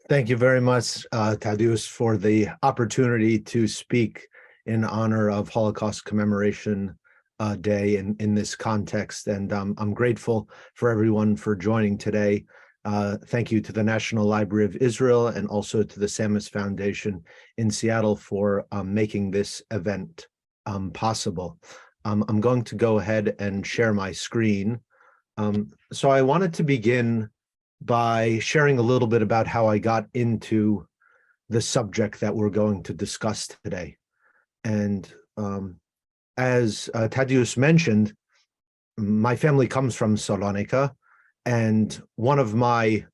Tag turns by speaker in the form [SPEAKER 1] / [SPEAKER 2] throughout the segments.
[SPEAKER 1] Thank you very much, Tadeusz, for the opportunity to speak in honor of Holocaust Commemoration Day in this context. And I'm grateful for everyone for joining today. Thank you to the National Library of Israel and also to the Samis Foundation in Seattle for making this event possible. I'm going to go ahead and share my screen. So I wanted to begin by sharing a little bit about how I got into the subject that we're going to discuss today. And as Tadeusz mentioned, my family comes from Salonika, and one of my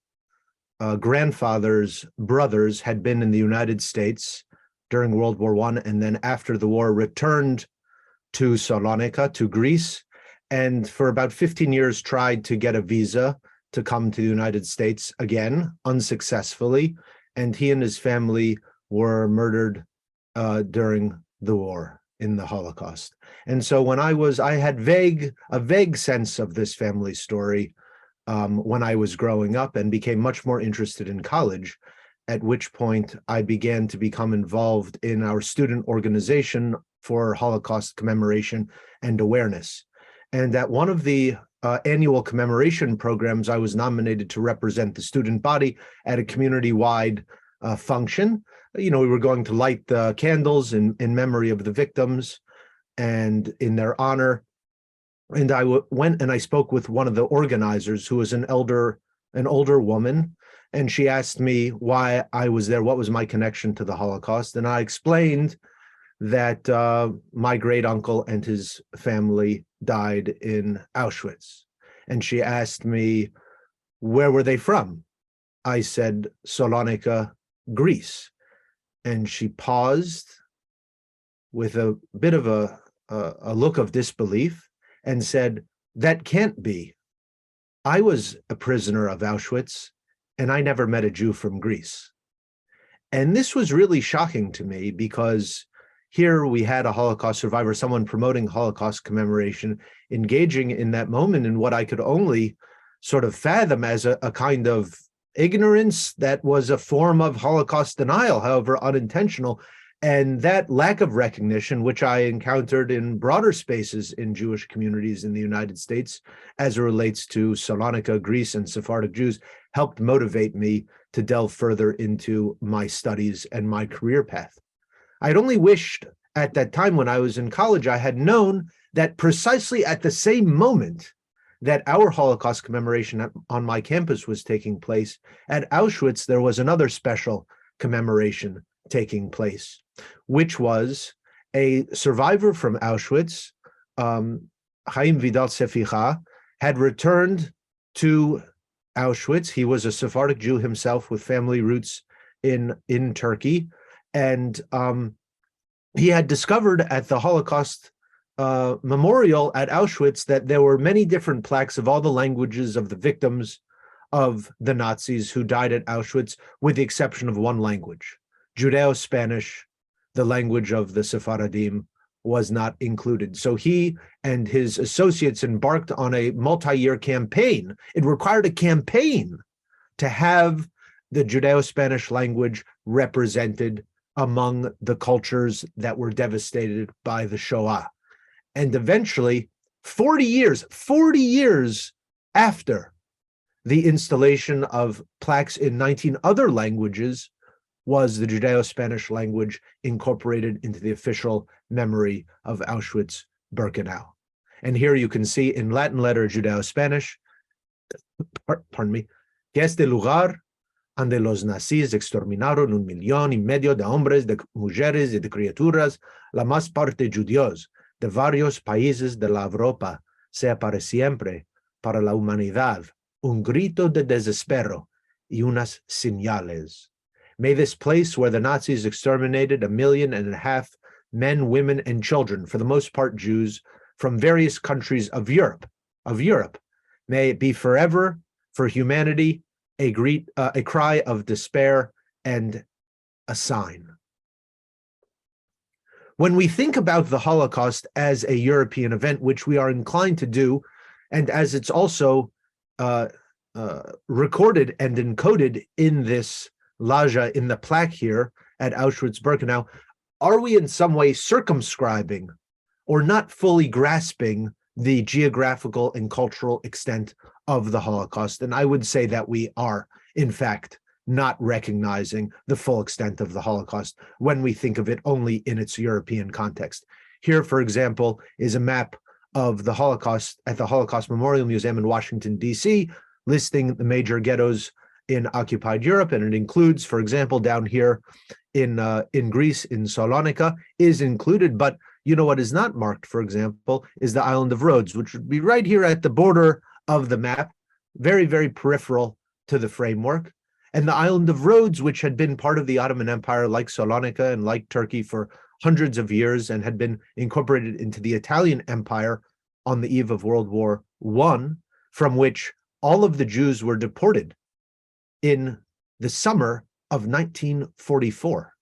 [SPEAKER 1] grandfather's brothers had been in the United States during World War I, and then after the war returned to Salonika, to Greece, and for about 15 years tried to get a visa to come to the United States again, unsuccessfully, and he and his family were murdered during the war in the Holocaust. And so when I had a vague sense of this family story when I was growing up, and became much more interested in college, at which point I began to become involved in our student organization for Holocaust commemoration and awareness. And at one of the annual commemoration programs, I was nominated to represent the student body at a community-wide function. We were going to light the candles in memory of the victims and in their honor. And I went and I spoke with one of the organizers, who was an older woman, and she asked me why I was there, what was my connection to the Holocaust. And I explained that my great uncle and his family died in Auschwitz. And she asked me, where were they from? I said, Salonika, Greece. And she paused with a bit of a look of disbelief and said, that can't be. I was a prisoner of Auschwitz, and I never met a Jew from Greece. And this was really shocking to me, because here we had a Holocaust survivor, someone promoting Holocaust commemoration, engaging in that moment in what I could only sort of fathom as a kind of ignorance that was a form of Holocaust denial, however unintentional. And that lack of recognition, which I encountered in broader spaces in Jewish communities in the United States, as it relates to Salonika, Greece, and Sephardic Jews, helped motivate me to delve further into my studies and my career path. I'd only wished at that time, when I was in college, I had known that precisely at the same moment that our Holocaust commemoration on my campus was taking place, at Auschwitz, there was another special commemoration taking place, which was a survivor from Auschwitz, Chaim Vidal Seficha, had returned to Auschwitz. He was a Sephardic Jew himself with family roots in Turkey. And he had discovered at the Holocaust memorial at Auschwitz that there were many different plaques of all the languages of the victims of the Nazis who died at Auschwitz, with the exception of one language. Judeo-Spanish, the language of the Sephardim, was not included. So he and his associates embarked on a multi-year campaign. It required a campaign to have the Judeo-Spanish language represented among the cultures that were devastated by the Shoah. And eventually, 40 years after the installation of plaques in 19 other languages, was the Judeo-Spanish language incorporated into the official memory of Auschwitz-Birkenau. And here you can see in Latin letter Judeo-Spanish, pardon me, que este lugar donde los nazis exterminaron 1,5 millones de hombres, de mujeres y de criaturas, la más parte judíos, de varios países de la Europa, sea para siempre, para la humanidad, un grito de desespero y unas señales. May this place where the Nazis exterminated 1.5 million men, women, and children, for the most part Jews, from various countries of Europe, may it be forever for humanity a cry of despair and a sign. When we think about the Holocaust as a European event, which we are inclined to do, and as it's also recorded and encoded in this Laja in the plaque here at Auschwitz-Birkenau, are we in some way circumscribing or not fully grasping the geographical and cultural extent of the Holocaust? And I would say that we are, in fact, not recognizing the full extent of the Holocaust when we think of it only in its European context. Here, for example, is a map of the Holocaust at the Holocaust Memorial Museum in Washington, D.C., listing the major ghettos in occupied Europe, and it includes, for example, down here in Greece, in Salonika, is included. But you know what is not marked, for example, is the island of Rhodes, which would be right here at the border of the map, very, very peripheral to the framework. And the island of Rhodes, which had been part of the Ottoman Empire, like Salonika and like Turkey, for hundreds of years, and had been incorporated into the Italian Empire on the eve of World War I, from which all of the Jews were deported in the summer of 1944.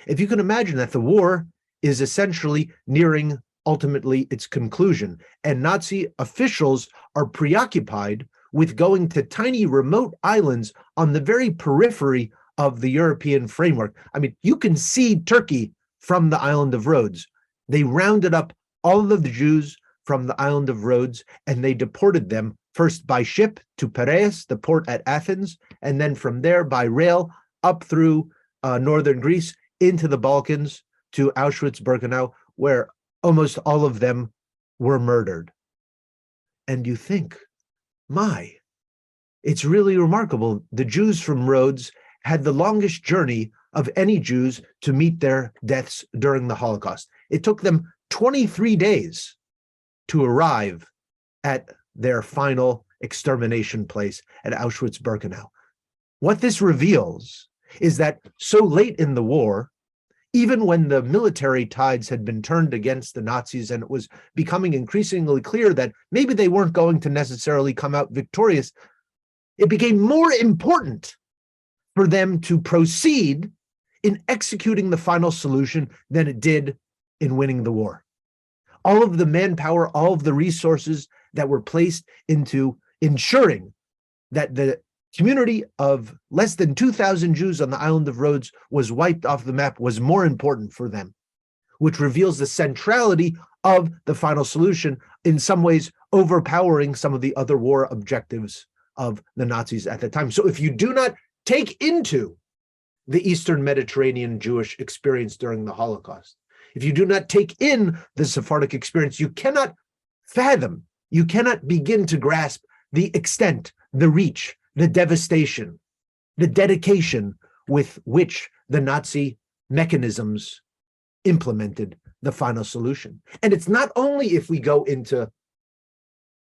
[SPEAKER 1] If you can imagine that the war is essentially nearing ultimately its conclusion, and Nazi officials are preoccupied with going to tiny remote islands on the very periphery of the European framework. I mean, you can see Turkey from the island of Rhodes. They rounded up all of the Jews from the island of Rhodes, and they deported them first by ship to Piraeus, the port at Athens, and then from there by rail up through northern Greece into the Balkans to Auschwitz-Birkenau, where almost all of them were murdered. And you think, my, it's really remarkable. The Jews from Rhodes had the longest journey of any Jews to meet their deaths during the Holocaust. It took them 23 days to arrive at their final extermination place at Auschwitz-Birkenau. What this reveals is that so late in the war, even when the military tides had been turned against the Nazis and it was becoming increasingly clear that maybe they weren't going to necessarily come out victorious, it became more important for them to proceed in executing the final solution than it did in winning the war. All of the manpower, all of the resources that were placed into ensuring that the community of less than 2,000 Jews on the island of Rhodes was wiped off the map was more important for them, which reveals the centrality of the final solution, in some ways overpowering some of the other war objectives of the Nazis at the time. So if you do not take into the Eastern Mediterranean Jewish experience during the Holocaust, if you do not take in the Sephardic experience, you cannot fathom, you cannot begin to grasp the extent, the reach, the devastation, the dedication with which the Nazi mechanisms implemented the final solution. And it's not only if we go into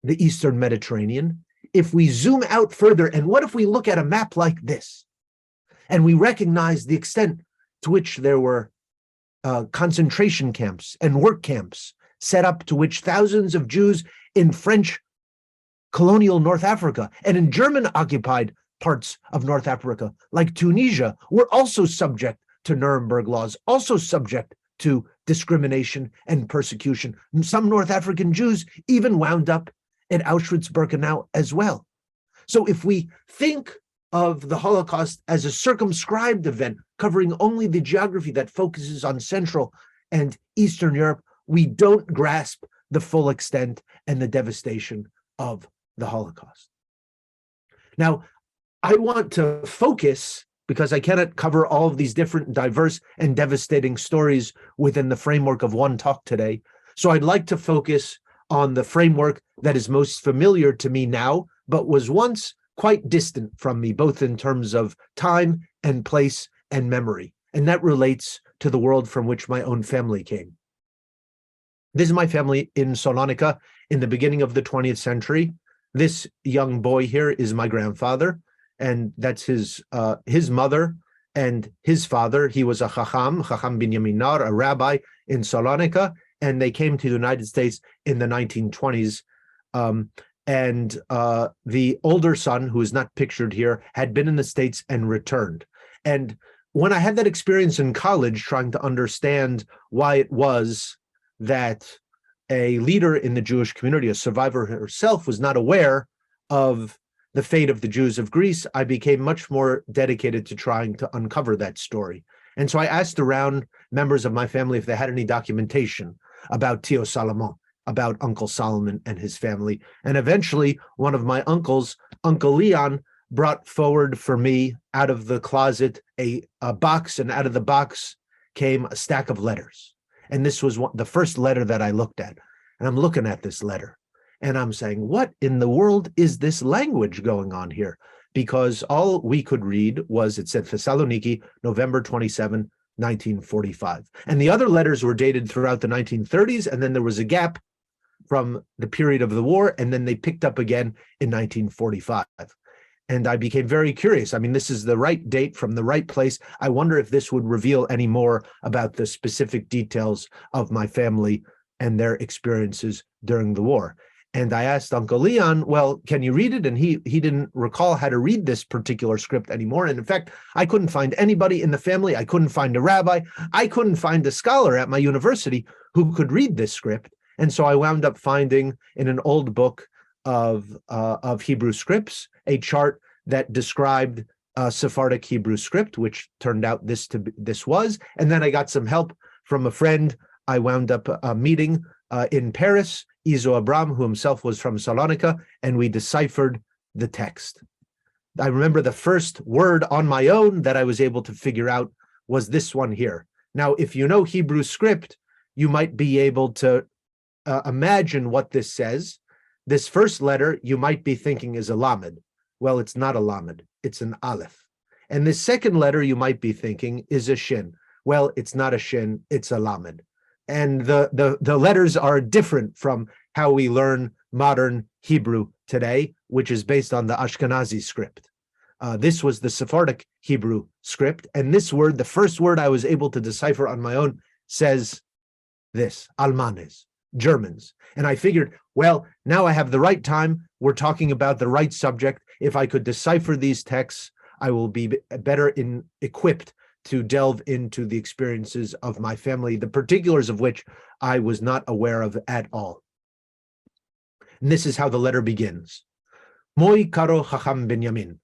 [SPEAKER 1] the Eastern Mediterranean, if we zoom out further, and what if we look at a map like this, and we recognize the extent to which there were concentration camps and work camps set up, to which thousands of Jews in French colonial North Africa and in German-occupied parts of North Africa, like Tunisia, were also subject to Nuremberg laws, also subject to discrimination and persecution. And some North African Jews even wound up at Auschwitz-Birkenau as well. So if we think of the Holocaust as a circumscribed event covering only the geography that focuses on Central and Eastern Europe, we don't grasp the full extent and the devastation of the Holocaust. Now, I want to focus, because I cannot cover all of these different, diverse, and devastating stories within the framework of one talk today. So I'd like to focus on the framework that is most familiar to me now, but was once quite distant from me, both in terms of time and place and memory. And that relates to the world from which my own family came. This is my family in Salonika in the beginning of the 20th century. This young boy here is my grandfather, and that's his mother and his father. He was a Chacham Binyamin Nar, a rabbi in Salonika, and they came to the United States in the 1920s. And the older son, who is not pictured here, had been in the States and returned. And when I had that experience in college, trying to understand why it was that a leader in the Jewish community, a survivor herself, was not aware of the fate of the Jews of Greece, I became much more dedicated to trying to uncover that story. And so I asked around members of my family if they had any documentation about Tio Salomon, about Uncle Solomon and his family. And eventually, one of my uncles, Uncle Leon, brought forward for me out of the closet a box, and out of the box came a stack of letters. And this was the first letter that I looked at. And I'm looking at this letter, and I'm saying, what in the world is this language going on here? Because all we could read was, it said Thessaloniki, November 27, 1945. And the other letters were dated throughout the 1930s, and then there was a gap from the period of the war, and then they picked up again in 1945. And I became very curious. I mean, this is the right date from the right place. I wonder if this would reveal any more about the specific details of my family and their experiences during the war. And I asked Uncle Leon, well, can you read it? And he didn't recall how to read this particular script anymore. And in fact, I couldn't find anybody in the family. I couldn't find a rabbi. I couldn't find a scholar at my university who could read this script. And so I wound up finding in an old book of Hebrew scripts a chart that described Sephardic Hebrew script, which turned out this was. And then I got some help from a friend I wound up meeting in Paris, Izo Abram, who himself was from Salonika, and we deciphered the text. I remember the first word on my own that I was able to figure out was this one here. Now, if you know Hebrew script, you might be able to imagine what this says. This first letter you might be thinking is a lamed. Well, it's not a lamed, it's an aleph. And this second letter you might be thinking is a shin. Well, it's not a shin, it's a lamed. And the letters are different from how we learn modern Hebrew today, which is based on the Ashkenazi script. This was the Sephardic Hebrew script. And this word, the first word I was able to decipher on my own, says this, Almanes, Germans. And I figured, well, now I have the right time. We're talking about the right subject. If I could decipher these texts, I will be better equipped to delve into the experiences of my family, the particulars of which I was not aware of at all. And this is how the letter begins. Moi karo Chacham Benjamin.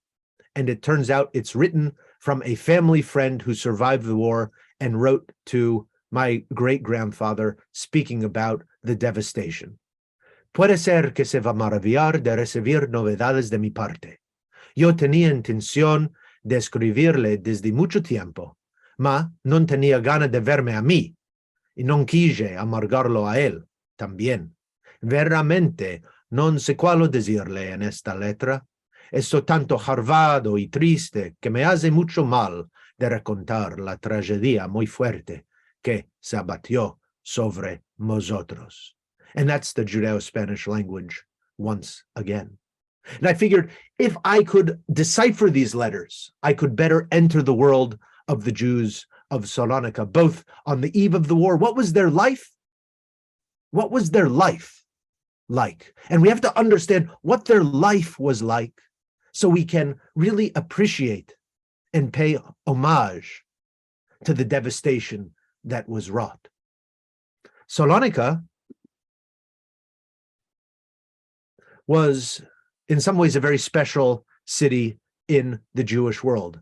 [SPEAKER 1] And it turns out it's written from a family friend who survived the war and wrote to my great-grandfather speaking about the devastation. Puede ser que se va a maravillar de recibir novedades de mi parte. Yo tenía intención de escribirle desde mucho tiempo, ma non tenía gana de verme a mí, y non quise amargarlo a él también. Veramente non sé cuál decirle en esta letra. Esto tanto harvado y triste que me hace mucho mal de recontar la tragedia muy fuerte que se abatió sobre nosotros. And that's the Judeo-Spanish language once again. And I figured if I could decipher these letters, I could better enter the world of the Jews of Salonika, both on the eve of the war. What was their life? What was their life like? And we have to understand what their life was like so we can really appreciate and pay homage to the devastation that was wrought. Salonika was in some ways a very special city in the Jewish world.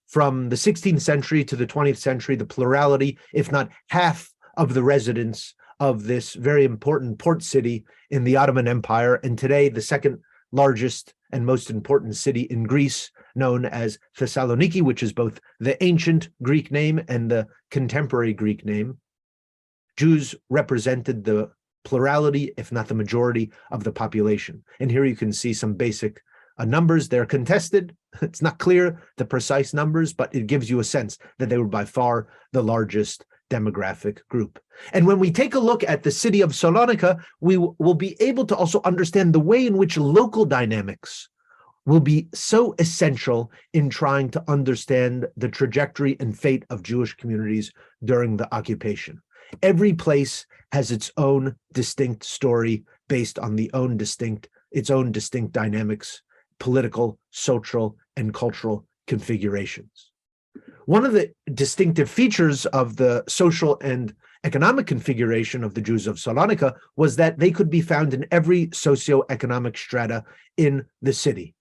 [SPEAKER 1] From the 16th century to the 20th century, the plurality, if not half of the residents of this very important port city in the Ottoman Empire, and today the second largest and most important city in Greece, known as Thessaloniki, which is both the ancient Greek name and the contemporary Greek name. Jews represented the plurality, if not the majority, of the population. And here you can see some basic numbers. They're contested. It's not clear the precise numbers, but it gives you a sense that they were by far the largest demographic group. And when we take a look at the city of Salonika, we will be able to also understand the way in which local dynamics will be so essential in trying to understand the trajectory and fate of Jewish communities during the occupation. Every place has its own distinct story based on its own distinct dynamics, political, social, and cultural configurations. One of the distinctive features of the social and economic configuration of the Jews of Salonika was that they could be found in every socioeconomic strata in the city.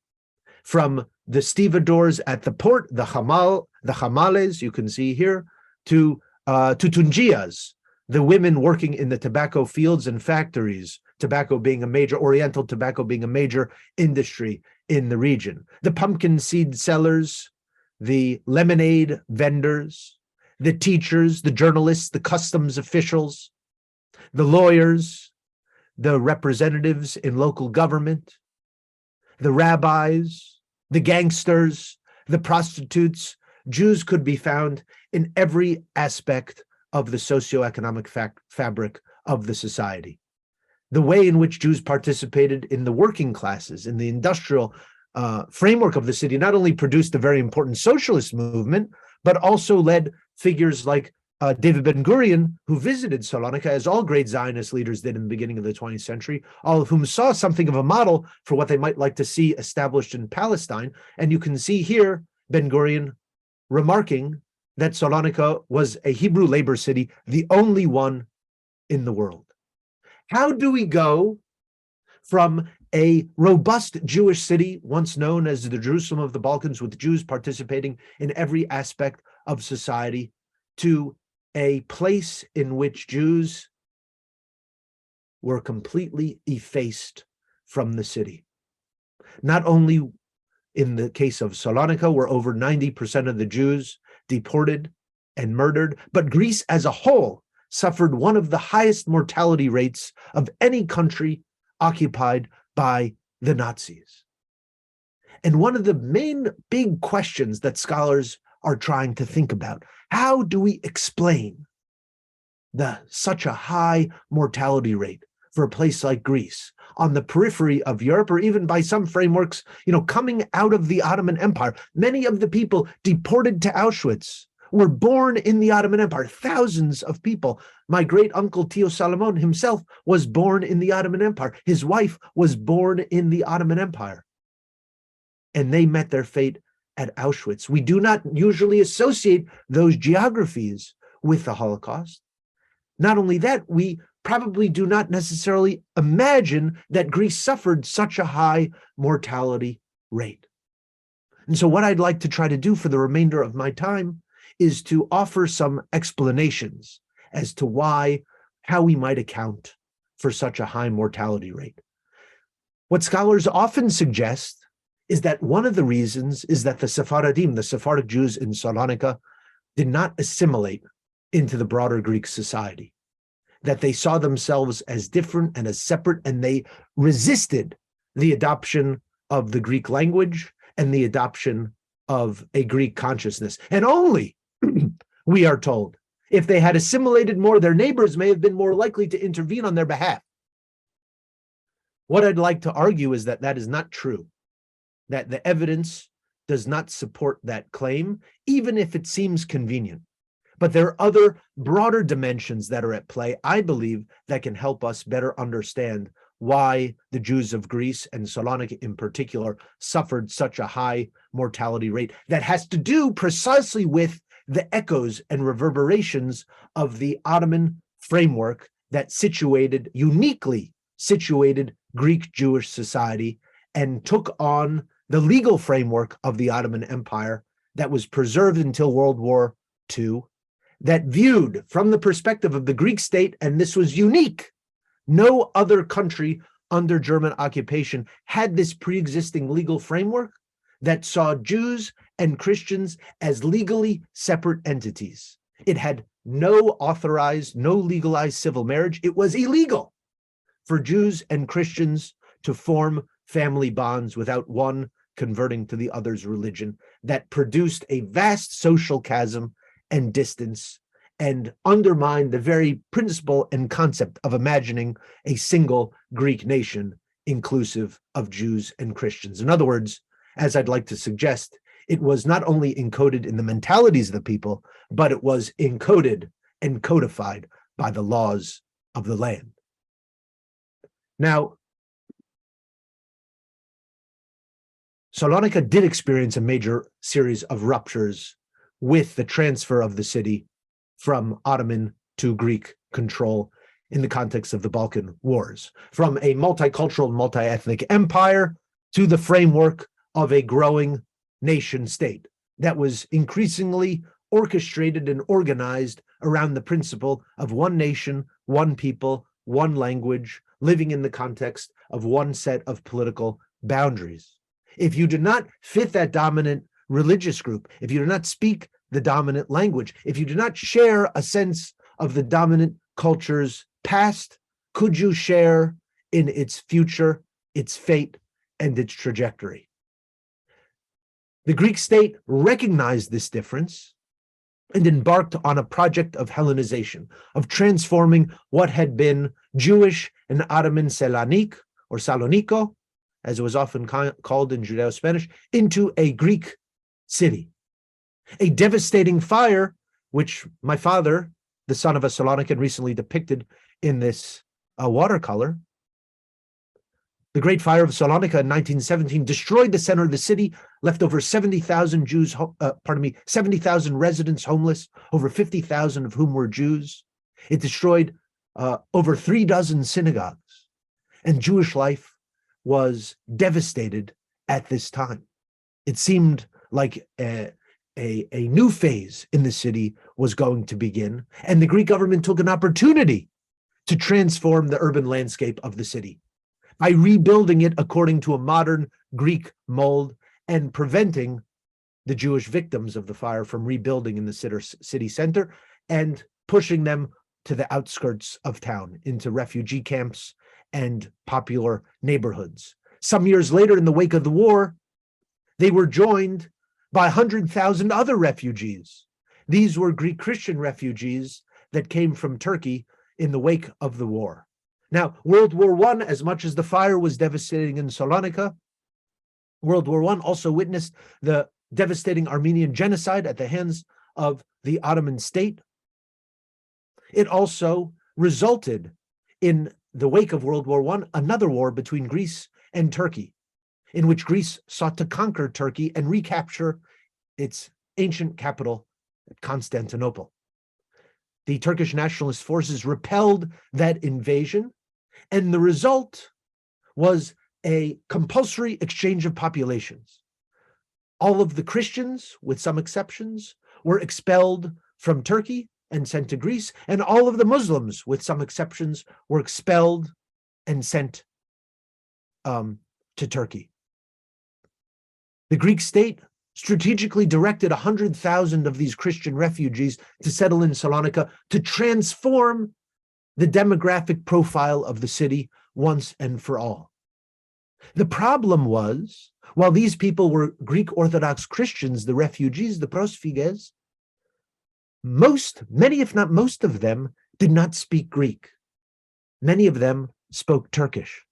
[SPEAKER 1] from the stevedores at the port, the hamales, you can see here, to tunjias, the women working in the tobacco fields and factories, Oriental tobacco being a major industry in the region. The pumpkin seed sellers, the lemonade vendors, the teachers, the journalists, the customs officials, the lawyers, the representatives in local government, the rabbis, the gangsters, the prostitutes. Jews could be found in every aspect of the socioeconomic fabric of the society. The way in which Jews participated in the working classes, in the industrial framework of the city, not only produced a very important socialist movement, but also led figures like David Ben-Gurion, who visited Salonika, as all great Zionist leaders did in the beginning of the 20th century, all of whom saw something of a model for what they might like to see established in Palestine. And you can see here Ben-Gurion remarking that Salonika was a Hebrew labor city, the only one in the world. How do we go from a robust Jewish city, once known as the Jerusalem of the Balkans, with Jews participating in every aspect of society, to a place in which Jews were completely effaced from the city? Not only in the case of Salonika, where over 90% of the Jews deported and murdered, but Greece as a whole suffered one of the highest mortality rates of any country occupied by the Nazis. And one of the main big questions that scholars are trying to think about, how do we explain such a high mortality rate for a place like Greece, on the periphery of Europe, or even by some frameworks, coming out of the Ottoman Empire? Many of the people deported to Auschwitz were born in the Ottoman Empire. Thousands of people. My great uncle Tio Salomon himself was born in the Ottoman Empire. His wife was born in the Ottoman Empire. And they met their fate at Auschwitz. We do not usually associate those geographies with the Holocaust. Not only that, we probably do not necessarily imagine that Greece suffered such a high mortality rate. And so what I'd like to try to do for the remainder of my time is to offer some explanations as to how we might account for such a high mortality rate. What scholars often suggest is that one of the reasons is that the Sephardim, the Sephardic Jews in Salonika, did not assimilate into the broader Greek society, that they saw themselves as different and as separate, and they resisted the adoption of the Greek language and the adoption of a Greek consciousness. And only, we are told, if they had assimilated more, their neighbors may have been more likely to intervene on their behalf. What I'd like to argue is that that is not true, that the evidence does not support that claim, even if it seems convenient. But there are other broader dimensions that are at play, I believe, that can help us better understand why the Jews of Greece, and Salonika in particular, suffered such a high mortality rate that has to do precisely with the echoes and reverberations of the Ottoman framework that uniquely situated Greek Jewish society and took on the legal framework of the Ottoman Empire that was preserved until World War II, that viewed from the perspective of the Greek state, and this was unique. No other country under German occupation had this pre-existing legal framework that saw Jews and Christians as legally separate entities. It had no legalized civil marriage. It was illegal for Jews and Christians to form family bonds without one converting to the other's religion. That produced a vast social chasm and distance, and undermined the very principle and concept of imagining a single Greek nation inclusive of Jews and Christians. In other words, as I'd like to suggest, it was not only encoded in the mentalities of the people, but it was encoded and codified by the laws of the land. Now, Salonika did experience a major series of ruptures with the transfer of the city from Ottoman to Greek control in the context of the Balkan Wars, from a multicultural, multi-ethnic empire to the framework of a growing nation state that was increasingly orchestrated and organized around the principle of one nation, one people, one language, living in the context of one set of political boundaries. If you do not fit that dominant religious group, if you do not speak the dominant language, if you do not share a sense of the dominant culture's past, could you share in its future, its fate, and its trajectory? The Greek state recognized this difference and embarked on a project of Hellenization, of transforming what had been Jewish and Ottoman Salonik, or Saloniko, as it was often called in Judeo-Spanish, into a Greek city. A devastating fire, which my father, the son of a Salonican, recently depicted in this watercolor. The Great Fire of Salonika in 1917 destroyed the center of the city, left over 70,000 70,000 residents homeless, over 50,000 of whom were Jews. It destroyed over 36 synagogues, and Jewish life was devastated at this time. It seemed like a new phase in the city was going to begin, and the Greek government took an opportunity to transform the urban landscape of the city by rebuilding it according to a modern Greek mold and preventing the Jewish victims of the fire from rebuilding in the city center and pushing them to the outskirts of town into refugee camps and popular neighborhoods. Some years later, in the wake of the war, they were joined by 100,000 other refugees. These were Greek Christian refugees that came from Turkey in the wake of the war. Now, World War I, as much as the fire was devastating in Salonika, World War I also witnessed the devastating Armenian genocide at the hands of the Ottoman state. It also resulted in the wake of World War I, another war between Greece and Turkey, in which Greece sought to conquer Turkey and recapture its ancient capital, Constantinople. The Turkish nationalist forces repelled that invasion, and the result was a compulsory exchange of populations. All of the Christians, with some exceptions, were expelled from Turkey and sent to Greece, and all of the Muslims, with some exceptions, were expelled and sent to Turkey. The Greek state strategically directed 100,000 of these Christian refugees to settle in Salonika to transform the demographic profile of the city once and for all. The problem was, while these people were Greek Orthodox Christians, the refugees, the prosfiges, many, if not most of them, did not speak Greek. Many of them spoke Turkish.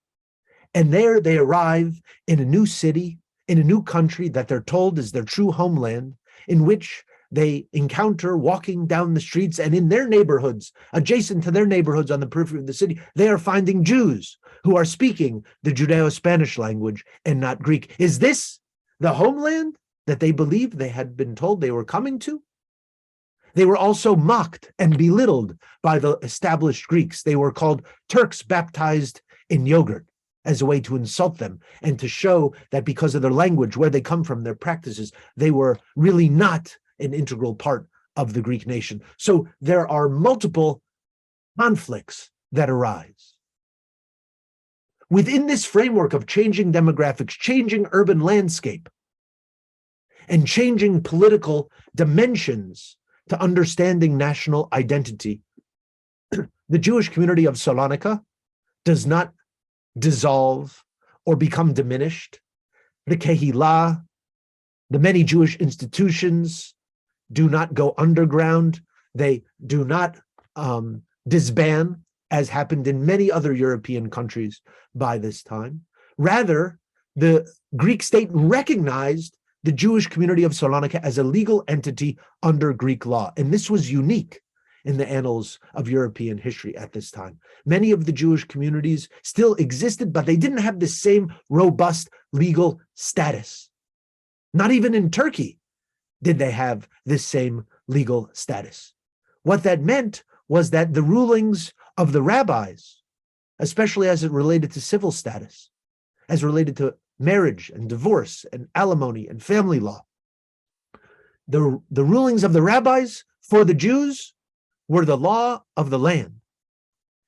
[SPEAKER 1] And there they arrive in a new city, in a new country that they're told is their true homeland, in which they encounter walking down the streets, and in their neighborhoods, adjacent to their neighborhoods on the periphery of the city, they are finding Jews who are speaking the Judeo-Spanish language and not Greek. Is this the homeland that they believed they had been told they were coming to? They were also mocked and belittled by the established Greeks. They were called Turks baptized in yogurt, as a way to insult them and to show that because of their language, where they come from, their practices, they were really not an integral part of the Greek nation. So there are multiple conflicts that arise. Within this framework of changing demographics, changing urban landscape, and changing political dimensions to understanding national identity, the Jewish community of Salonika does not dissolve or become diminished. The Kehillah, the many Jewish institutions, do not go underground. They do not disband, as happened in many other European countries by this time. Rather, the Greek state recognized the Jewish community of Salonika as a legal entity under Greek law. And this was unique in the annals of European history at this time. Many of the Jewish communities still existed, but they didn't have the same robust legal status. Not even in Turkey did they have this same legal status. What that meant was that the rulings of the rabbis, especially as it related to civil status, as related to marriage and divorce and alimony and family law. The rulings of the rabbis for the Jews were the law of the land.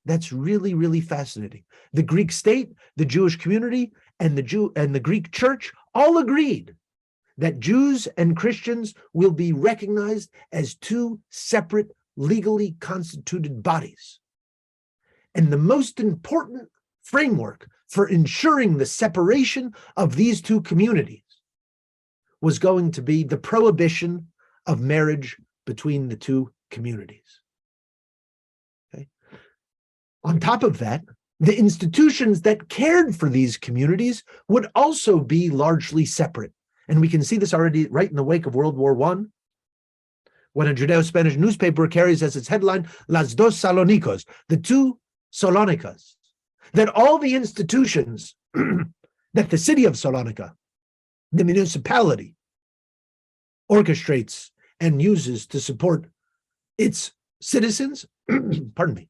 [SPEAKER 1] That's really, really fascinating. The Greek state, the Jewish community, and the Greek church all agreed that Jews and Christians will be recognized as two separate, legally constituted bodies. And the most important framework for ensuring the separation of these two communities was going to be the prohibition of marriage between the two communities. Okay. On top of that, the institutions that cared for these communities would also be largely separate. And we can see this already right in the wake of World War I, when a Judeo-Spanish newspaper carries as its headline, Las dos Salonicos, the two Salonicas, that all the institutions that the city of Salonika, the municipality, orchestrates and uses to support its citizens, pardon me,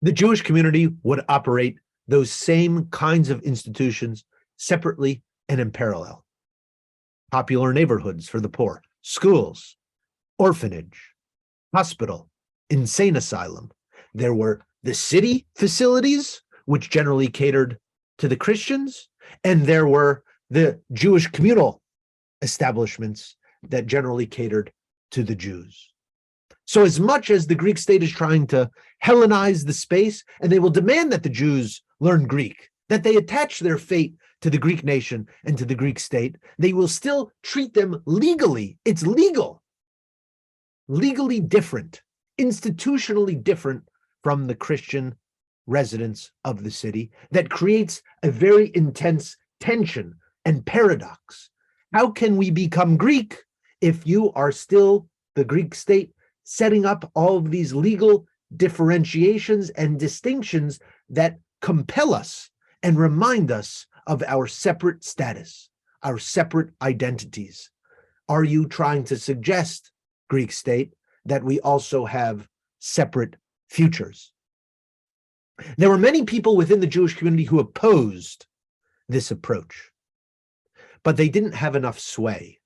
[SPEAKER 1] the Jewish community would operate those same kinds of institutions separately and in parallel. Popular neighborhoods for the poor, schools, orphanage, hospital, insane asylum. There were the city facilities, which generally catered to the Christians, and there were the Jewish communal establishments that generally catered to the Jews. So as much as the Greek state is trying to Hellenize the space, and they will demand that the Jews learn Greek, that they attach their fate to the Greek nation and to the Greek state, they will still treat them legally. It's legal, legally different, institutionally different from the Christian residents of the city. That creates a very intense tension and paradox. How can we become Greek if you are still the Greek state setting up all of these legal differentiations and distinctions that compel us and remind us of our separate status, our separate identities? Are you trying to suggest, Greek state, that we also have separate futures? There were many people within the Jewish community who opposed this approach, but they didn't have enough sway.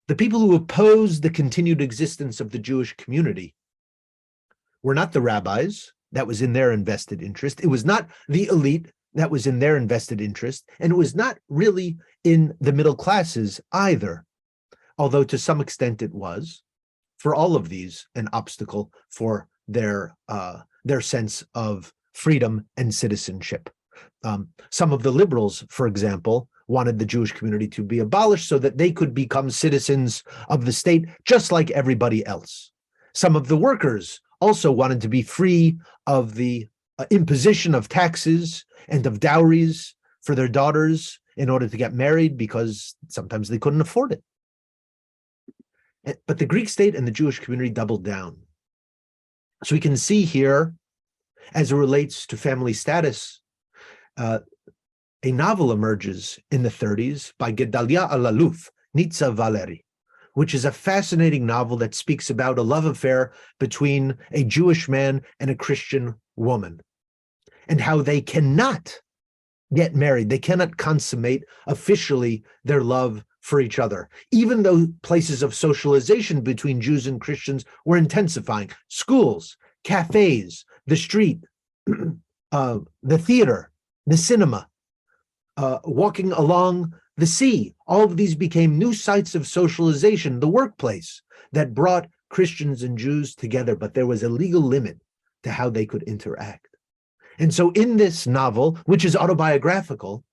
[SPEAKER 1] The people who opposed the continued existence of the Jewish community were not the rabbis. That was in their invested interest. It was not the elite. That was in their invested interest. And it was not really in the middle classes either, although to some extent it was, for all of these, an obstacle for their sense of freedom and citizenship. Some of the liberals, for example, wanted the Jewish community to be abolished so that they could become citizens of the state just like everybody else. Some of the workers also wanted to be free of the imposition of taxes and of dowries for their daughters in order to get married, because sometimes they couldn't afford it. But the Greek state and the Jewish community doubled down. So we can see here, as it relates to family status, a novel emerges in the 30s by Gedalia Alaluf, Nitza Valeri, which is a fascinating novel that speaks about a love affair between a Jewish man and a Christian woman, and how they cannot get married. They cannot consummate officially their love for each other, even though places of socialization between Jews and Christians were intensifying. Schools, cafes, the street, the theater, the cinema, walking along the sea. All of these became new sites of socialization, the workplace, that brought Christians and Jews together, but there was a legal limit to how they could interact. And so in this novel, which is autobiographical,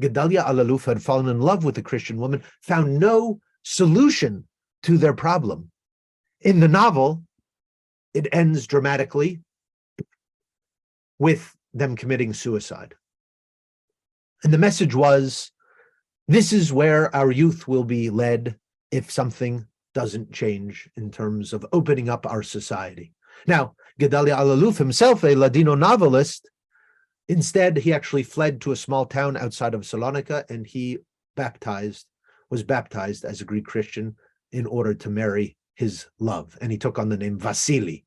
[SPEAKER 1] Gedalia Alaluf had fallen in love with a Christian woman, found no solution to their problem. In the novel, it ends dramatically with them committing suicide. And the message was, this is where our youth will be led if something doesn't change in terms of opening up our society. Now, Gedalia Alaluf himself, a Ladino novelist, instead, he actually fled to a small town outside of Salonika, and he was baptized as a Greek Christian in order to marry his love. And he took on the name Vasily,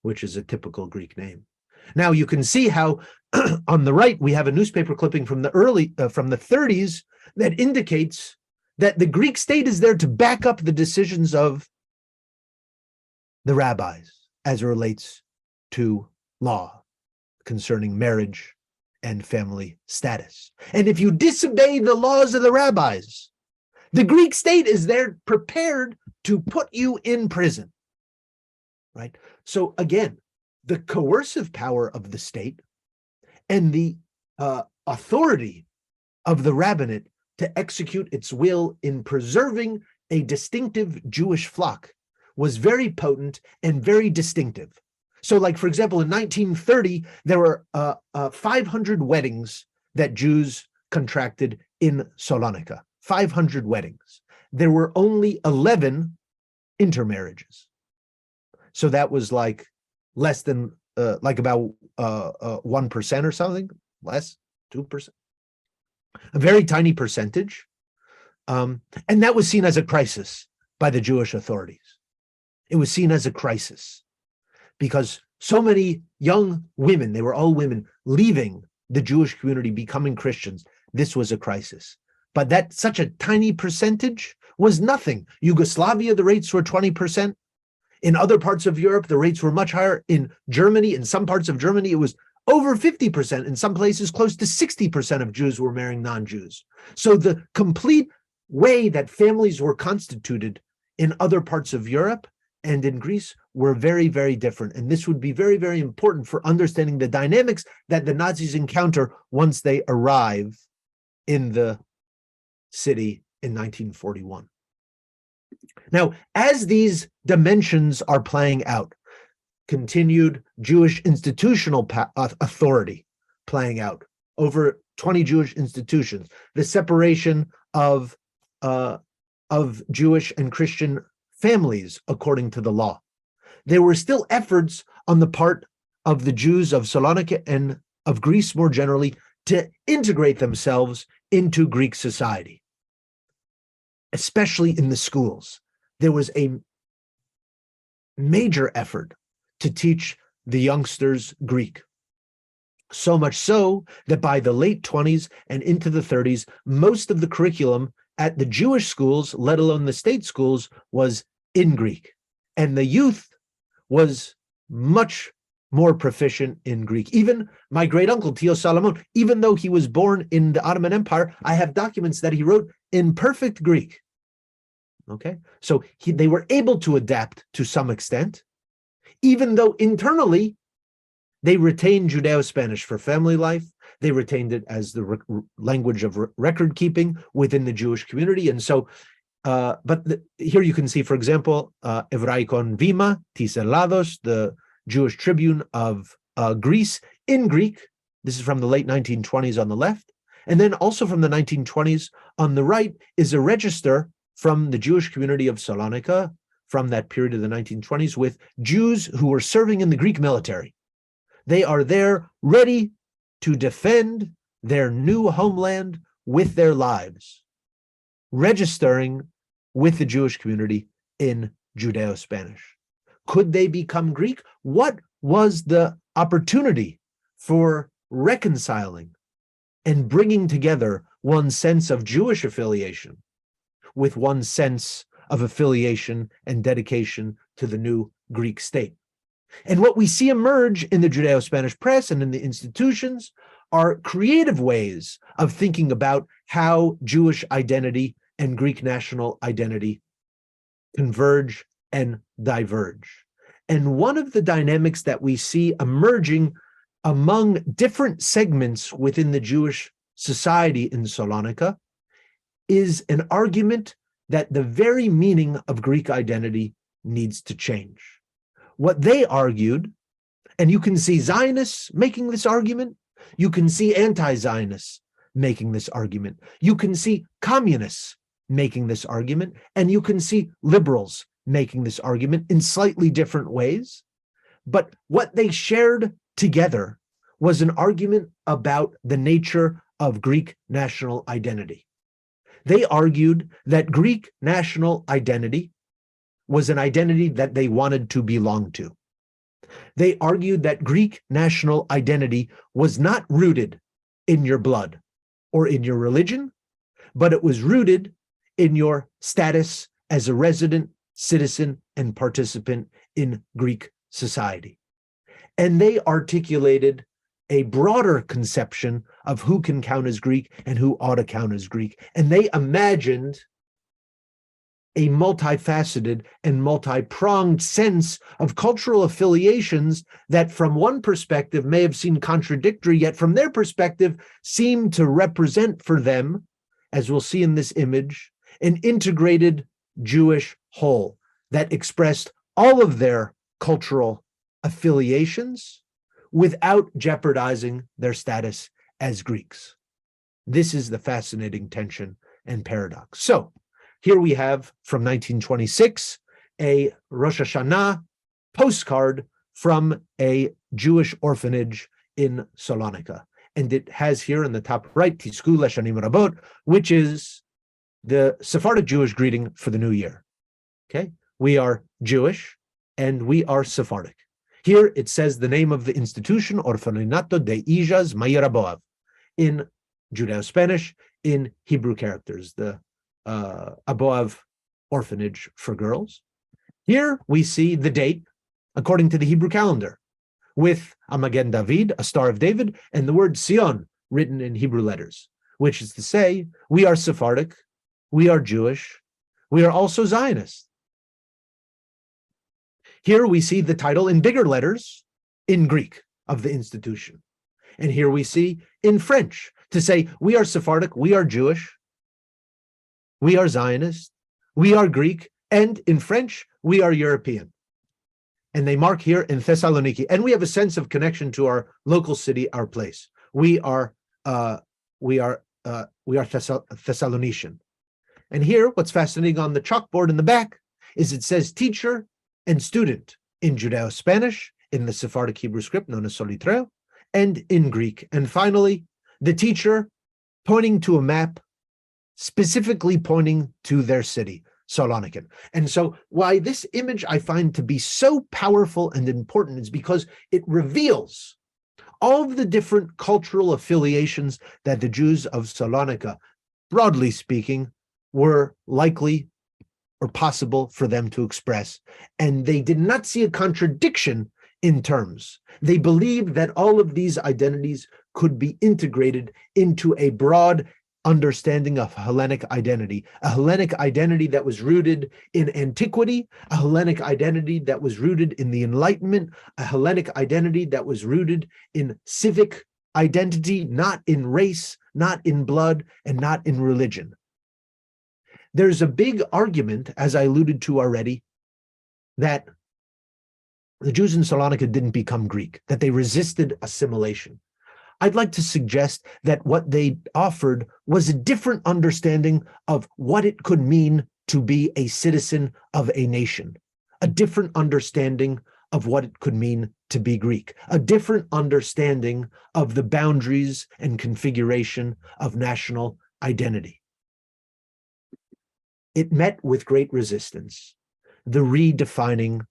[SPEAKER 1] which is a typical Greek name. Now you can see how on the right we have a newspaper clipping from the 30s that indicates that the Greek state is there to back up the decisions of the rabbis as it relates to law concerning marriage and family status. And if you disobey the laws of the rabbis, the Greek state is there prepared to put you in prison, right? So again, the coercive power of the state and the authority of the rabbinate to execute its will in preserving a distinctive Jewish flock was very potent and very distinctive. So like, for example, in 1930, there were 500 weddings that Jews contracted in Salonika, 500 weddings. There were only 11 intermarriages. So that was like less than, like about 1% or something, less, 2%. A very tiny percentage. And that was seen as a crisis by the Jewish authorities. It was seen as a crisis because so many young women, they were all women, leaving the Jewish community, becoming Christians. This was a crisis. But that such a tiny percentage was nothing. Yugoslavia, the rates were 20%. In other parts of Europe, the rates were much higher. In Germany, in some parts of Germany, it was over 50%. In some places, close to 60% of Jews were marrying non-Jews. So the complete way that families were constituted in other parts of Europe and in Greece were very, very different. And this would be very, very important for understanding the dynamics that the Nazis encounter once they arrive in the city in 1941. Now, as these dimensions are playing out, continued Jewish institutional authority playing out over 20 Jewish institutions, the separation of Jewish and Christian families according to the law. There were still efforts on the part of the Jews of Salonika and of Greece more generally to integrate themselves into Greek society, especially in the schools. There was a major effort to teach the youngsters Greek. So much so that by the late 20s and into the 30s, most of the curriculum at the Jewish schools, let alone the state schools, was in Greek. And the youth was much more proficient in Greek. Even my great uncle, Tio Salomon, even though he was born in the Ottoman Empire, I have documents that he wrote in perfect Greek. Okay, so they were able to adapt to some extent, even though internally they retained Judeo-Spanish for family life. They retained it as the language of record keeping within the Jewish community. And so, here you can see, for example, Evraikon Vima, Tis Elados, the Jewish Tribune of Greece in Greek. This is from the late 1920s on the left. And then also from the 1920s on the right is a register from the Jewish community of Salonika from that period of the 1920s with Jews who were serving in the Greek military. They are there ready to defend their new homeland with their lives, registering with the Jewish community in Judeo-Spanish. Could they become Greek? What was the opportunity for reconciling and bringing together one sense of Jewish affiliation with one sense of affiliation and dedication to the new Greek state? And what we see emerge in the Judeo-Spanish press and in the institutions are creative ways of thinking about how Jewish identity and Greek national identity converge and diverge. And one of the dynamics that we see emerging among different segments within the Jewish society in Salonika is an argument that the very meaning of Greek identity needs to change. What they argued, and you can see Zionists making this argument, you can see anti-Zionists making this argument, you can see communists making this argument, and you can see liberals making this argument in slightly different ways. But what they shared together was an argument about the nature of Greek national identity. They argued that Greek national identity was an identity that they wanted to belong to. They argued that Greek national identity was not rooted in your blood or in your religion, but it was rooted in your status as a resident, citizen, and participant in Greek society. And they articulated a broader conception of who can count as Greek and who ought to count as Greek. And they imagined a multifaceted and multi-pronged sense of cultural affiliations that from one perspective may have seemed contradictory, yet from their perspective seemed to represent for them, as we'll see in this image, an integrated Jewish whole that expressed all of their cultural affiliations without jeopardizing their status as Greeks. This is the fascinating tension and paradox. So here we have from 1926 a Rosh Hashanah postcard from a Jewish orphanage in Salonika. And it has here in the top right, Tisku Leshanim Rabot, which is the Sephardic Jewish greeting for the new year. Okay, we are Jewish and we are Sephardic. Here it says the name of the institution, Orfanato de Ijas Ma'ir Aboav, in Judeo-Spanish, in Hebrew characters, the Aboav orphanage for girls. Here we see the date according to the Hebrew calendar, with a Magen David, a Star of David, and the word Sion written in Hebrew letters, which is to say, we are Sephardic, we are Jewish, we are also Zionists. Here we see the title in bigger letters in Greek of the institution. And here we see in French to say, we are Sephardic, we are Jewish, we are Zionist, we are Greek, and in French, we are European. And they mark here in Thessaloniki. And we have a sense of connection to our local city, our place. We are Thessalonician. And here, what's fascinating on the chalkboard in the back is it says teacher and student in Judeo-Spanish, in the Sephardic Hebrew script known as Solitreo, and in Greek. And finally, the teacher pointing to a map, specifically pointing to their city, Salonican. And so why this image I find to be so powerful and important is because it reveals all of the different cultural affiliations that the Jews of Salonika, broadly speaking, were likely or possible for them to express. And they did not see a contradiction in terms. They believed that all of these identities could be integrated into a broad understanding of Hellenic identity, a Hellenic identity that was rooted in antiquity, a Hellenic identity that was rooted in the Enlightenment, a Hellenic identity that was rooted in civic identity, not in race, not in blood, and not in religion. There's a big argument, as I alluded to already, that the Jews in Salonika didn't become Greek, that they resisted assimilation. I'd like to suggest that what they offered was a different understanding of what it could mean to be a citizen of a nation, a different understanding of what it could mean to be Greek, a different understanding of the boundaries and configuration of national identity. It met with great resistance, the redefining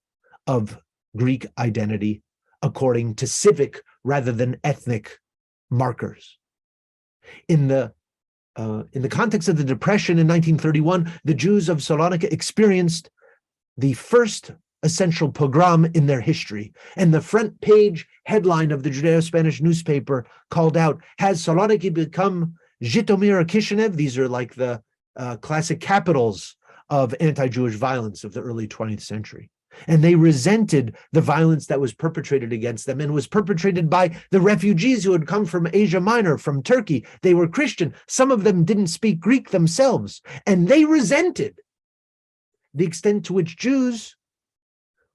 [SPEAKER 1] of Greek identity according to civic rather than ethnic markers. In the context of the Depression in 1931, the Jews of Salonika experienced the first essential pogrom in their history. And the front page headline of the Judeo-Spanish newspaper called out, has Saloniki become Zhytomyr or Kishinev? These are like the classic capitals of anti-Jewish violence of the early 20th century. And they resented the violence that was perpetrated against them and was perpetrated by the refugees who had come from Asia Minor, from Turkey. They were Christian. Some of them didn't speak Greek themselves. And they resented the extent to which Jews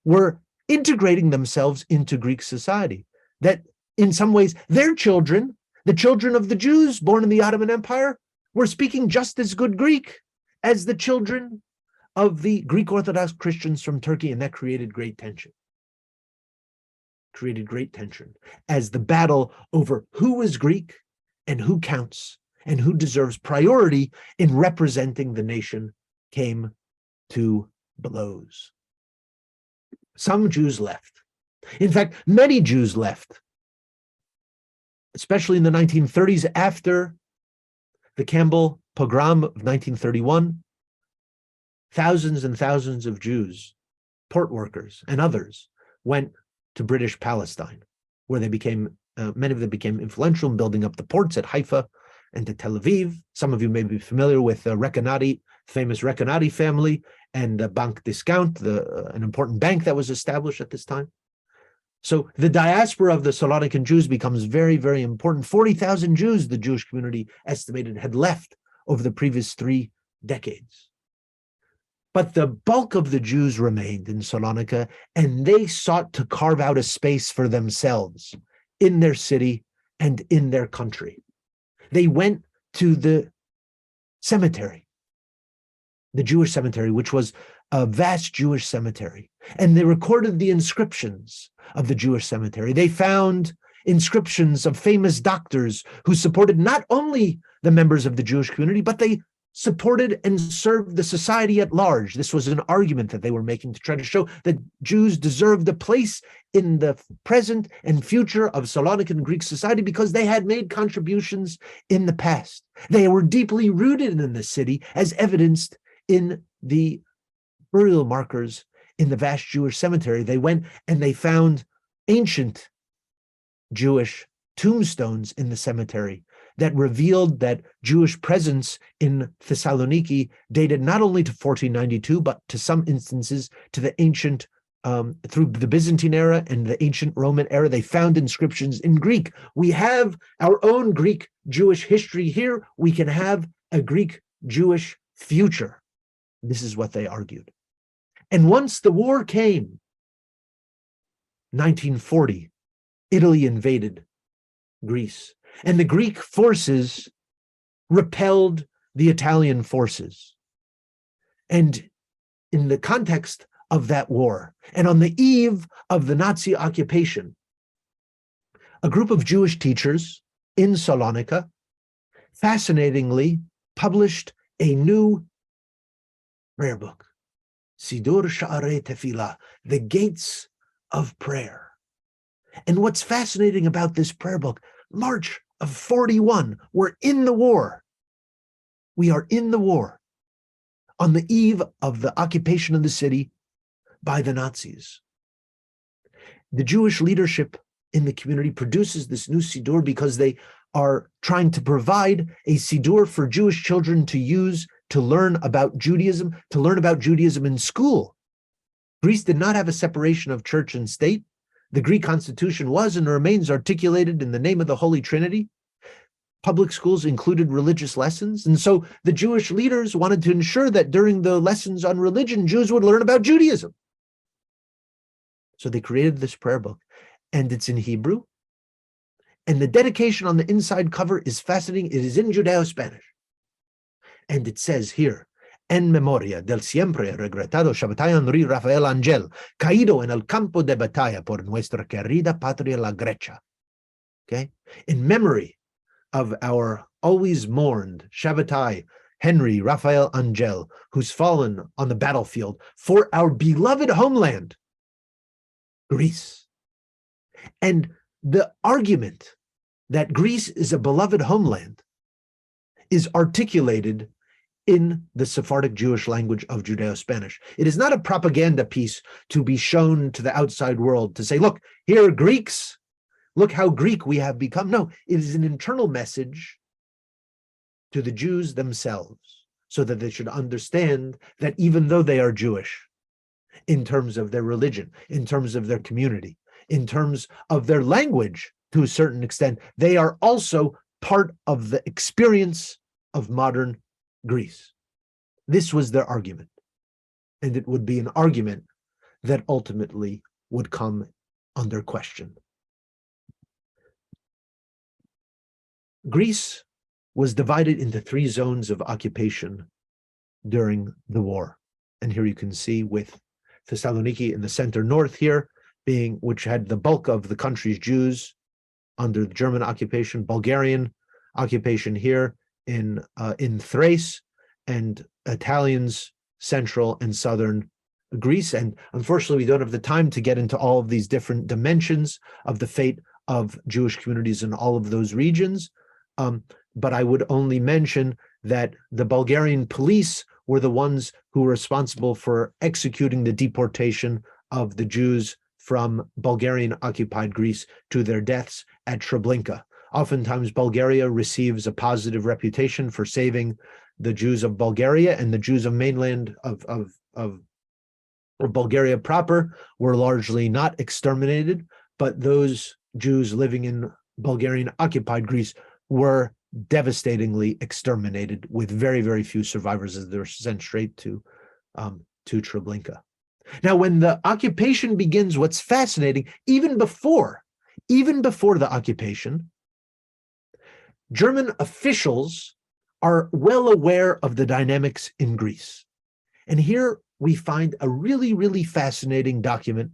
[SPEAKER 1] were integrating themselves into Greek society. That in some ways, their children, the children of the Jews born in the Ottoman Empire, were speaking just as good Greek as the children of the Greek Orthodox Christians from Turkey, and that created great tension. As the battle over who is Greek and who counts and who deserves priority in representing the nation came to blows. Some Jews left, In fact, many Jews left, especially in the 1930s after the Campbell pogrom of 1931. Thousands and thousands of Jews, port workers and others, went to British Palestine, where they became, many of them became influential in building up the ports at Haifa and to Tel Aviv. Some of you may be familiar with Recanati, famous Recanati family, and Bank Discount, an important bank that was established at this time. So the diaspora of the Salonican Jews becomes very, very important. 40,000 Jews, the Jewish community estimated, had left over the previous 3 decades. But the bulk of the Jews remained in Salonika, and they sought to carve out a space for themselves in their city and in their country. They went to the cemetery, the Jewish cemetery, which was a vast Jewish cemetery, and they recorded the inscriptions of the Jewish cemetery. They found inscriptions of famous doctors who supported not only the members of the Jewish community, but they supported and served the society at large. This was an argument that they were making to try to show that Jews deserved a place in the present and future of Salonican Greek society because they had made contributions in the past. They were deeply rooted in the city, as evidenced in the burial markers in the vast Jewish cemetery. They went and they found ancient Jewish tombstones in the cemetery that revealed that Jewish presence in Thessaloniki dated not only to 1492, but to some instances to the ancient, through the Byzantine era and the ancient Roman era. They found inscriptions in Greek. We have our own Greek Jewish history here. We can have a Greek Jewish future. This is what they argued. And once the war came, 1940, Italy invaded Greece. And the Greek forces repelled the Italian forces. And in the context of that war, and on the eve of the Nazi occupation, a group of Jewish teachers in Salonika fascinatingly published a new prayer book, Sidur Sha'arei Tefillah, the Gates of Prayer. And what's fascinating about this prayer book, March of 41, we're in the war. We are in the war on the eve of the occupation of the city by the Nazis. The Jewish leadership in the community produces this new Siddur because they are trying to provide a Siddur for Jewish children to use to learn about Judaism, in school. Greece did not have a separation of church and state. The Greek constitution was and remains articulated in the name of the Holy Trinity. Public schools included religious lessons. And so the Jewish leaders wanted to ensure that during the lessons on religion, Jews would learn about Judaism. So they created this prayer book, and it's in Hebrew. And the dedication on the inside cover is fascinating. It is in Judeo-Spanish. And it says here, en memoria del siempre regretado Shabbatai Henri Rafael Angel, caído en el campo de batalla por nuestra querida patria la Grecia. Okay? In memory of our always mourned Shabbatai Henry Rafael Angel, who's fallen on the battlefield for our beloved homeland, Greece. And the argument that Greece is a beloved homeland is articulated in the Sephardic Jewish language of Judeo-Spanish. It is not a propaganda piece to be shown to the outside world to say, look, here are Greeks, look how Greek we have become. No, it is an internal message to the Jews themselves so that they should understand that even though they are Jewish, in terms of their religion, in terms of their community, in terms of their language, to a certain extent, they are also part of the experience of modern Greece. This was their argument. And it would be an argument that ultimately would come under question. Greece was divided into 3 zones of occupation during the war. And here you can see with Thessaloniki in the center north here, which had the bulk of the country's Jews under the German occupation, Bulgarian occupation here in Thrace, and Italians central and southern Greece. And unfortunately, we don't have the time to get into all of these different dimensions of the fate of Jewish communities in all of those regions. But I would only mention that the Bulgarian police were the ones who were responsible for executing the deportation of the Jews from Bulgarian-occupied Greece to their deaths at Treblinka. Oftentimes, Bulgaria receives a positive reputation for saving the Jews of Bulgaria, and the Jews of mainland of Bulgaria proper were largely not exterminated, but those Jews living in Bulgarian-occupied Greece were devastatingly exterminated, with very, very few survivors as they were sent straight to Treblinka. Now, when the occupation begins, what's fascinating, even before the occupation, German officials are well aware of the dynamics in Greece. And here we find a really, really fascinating document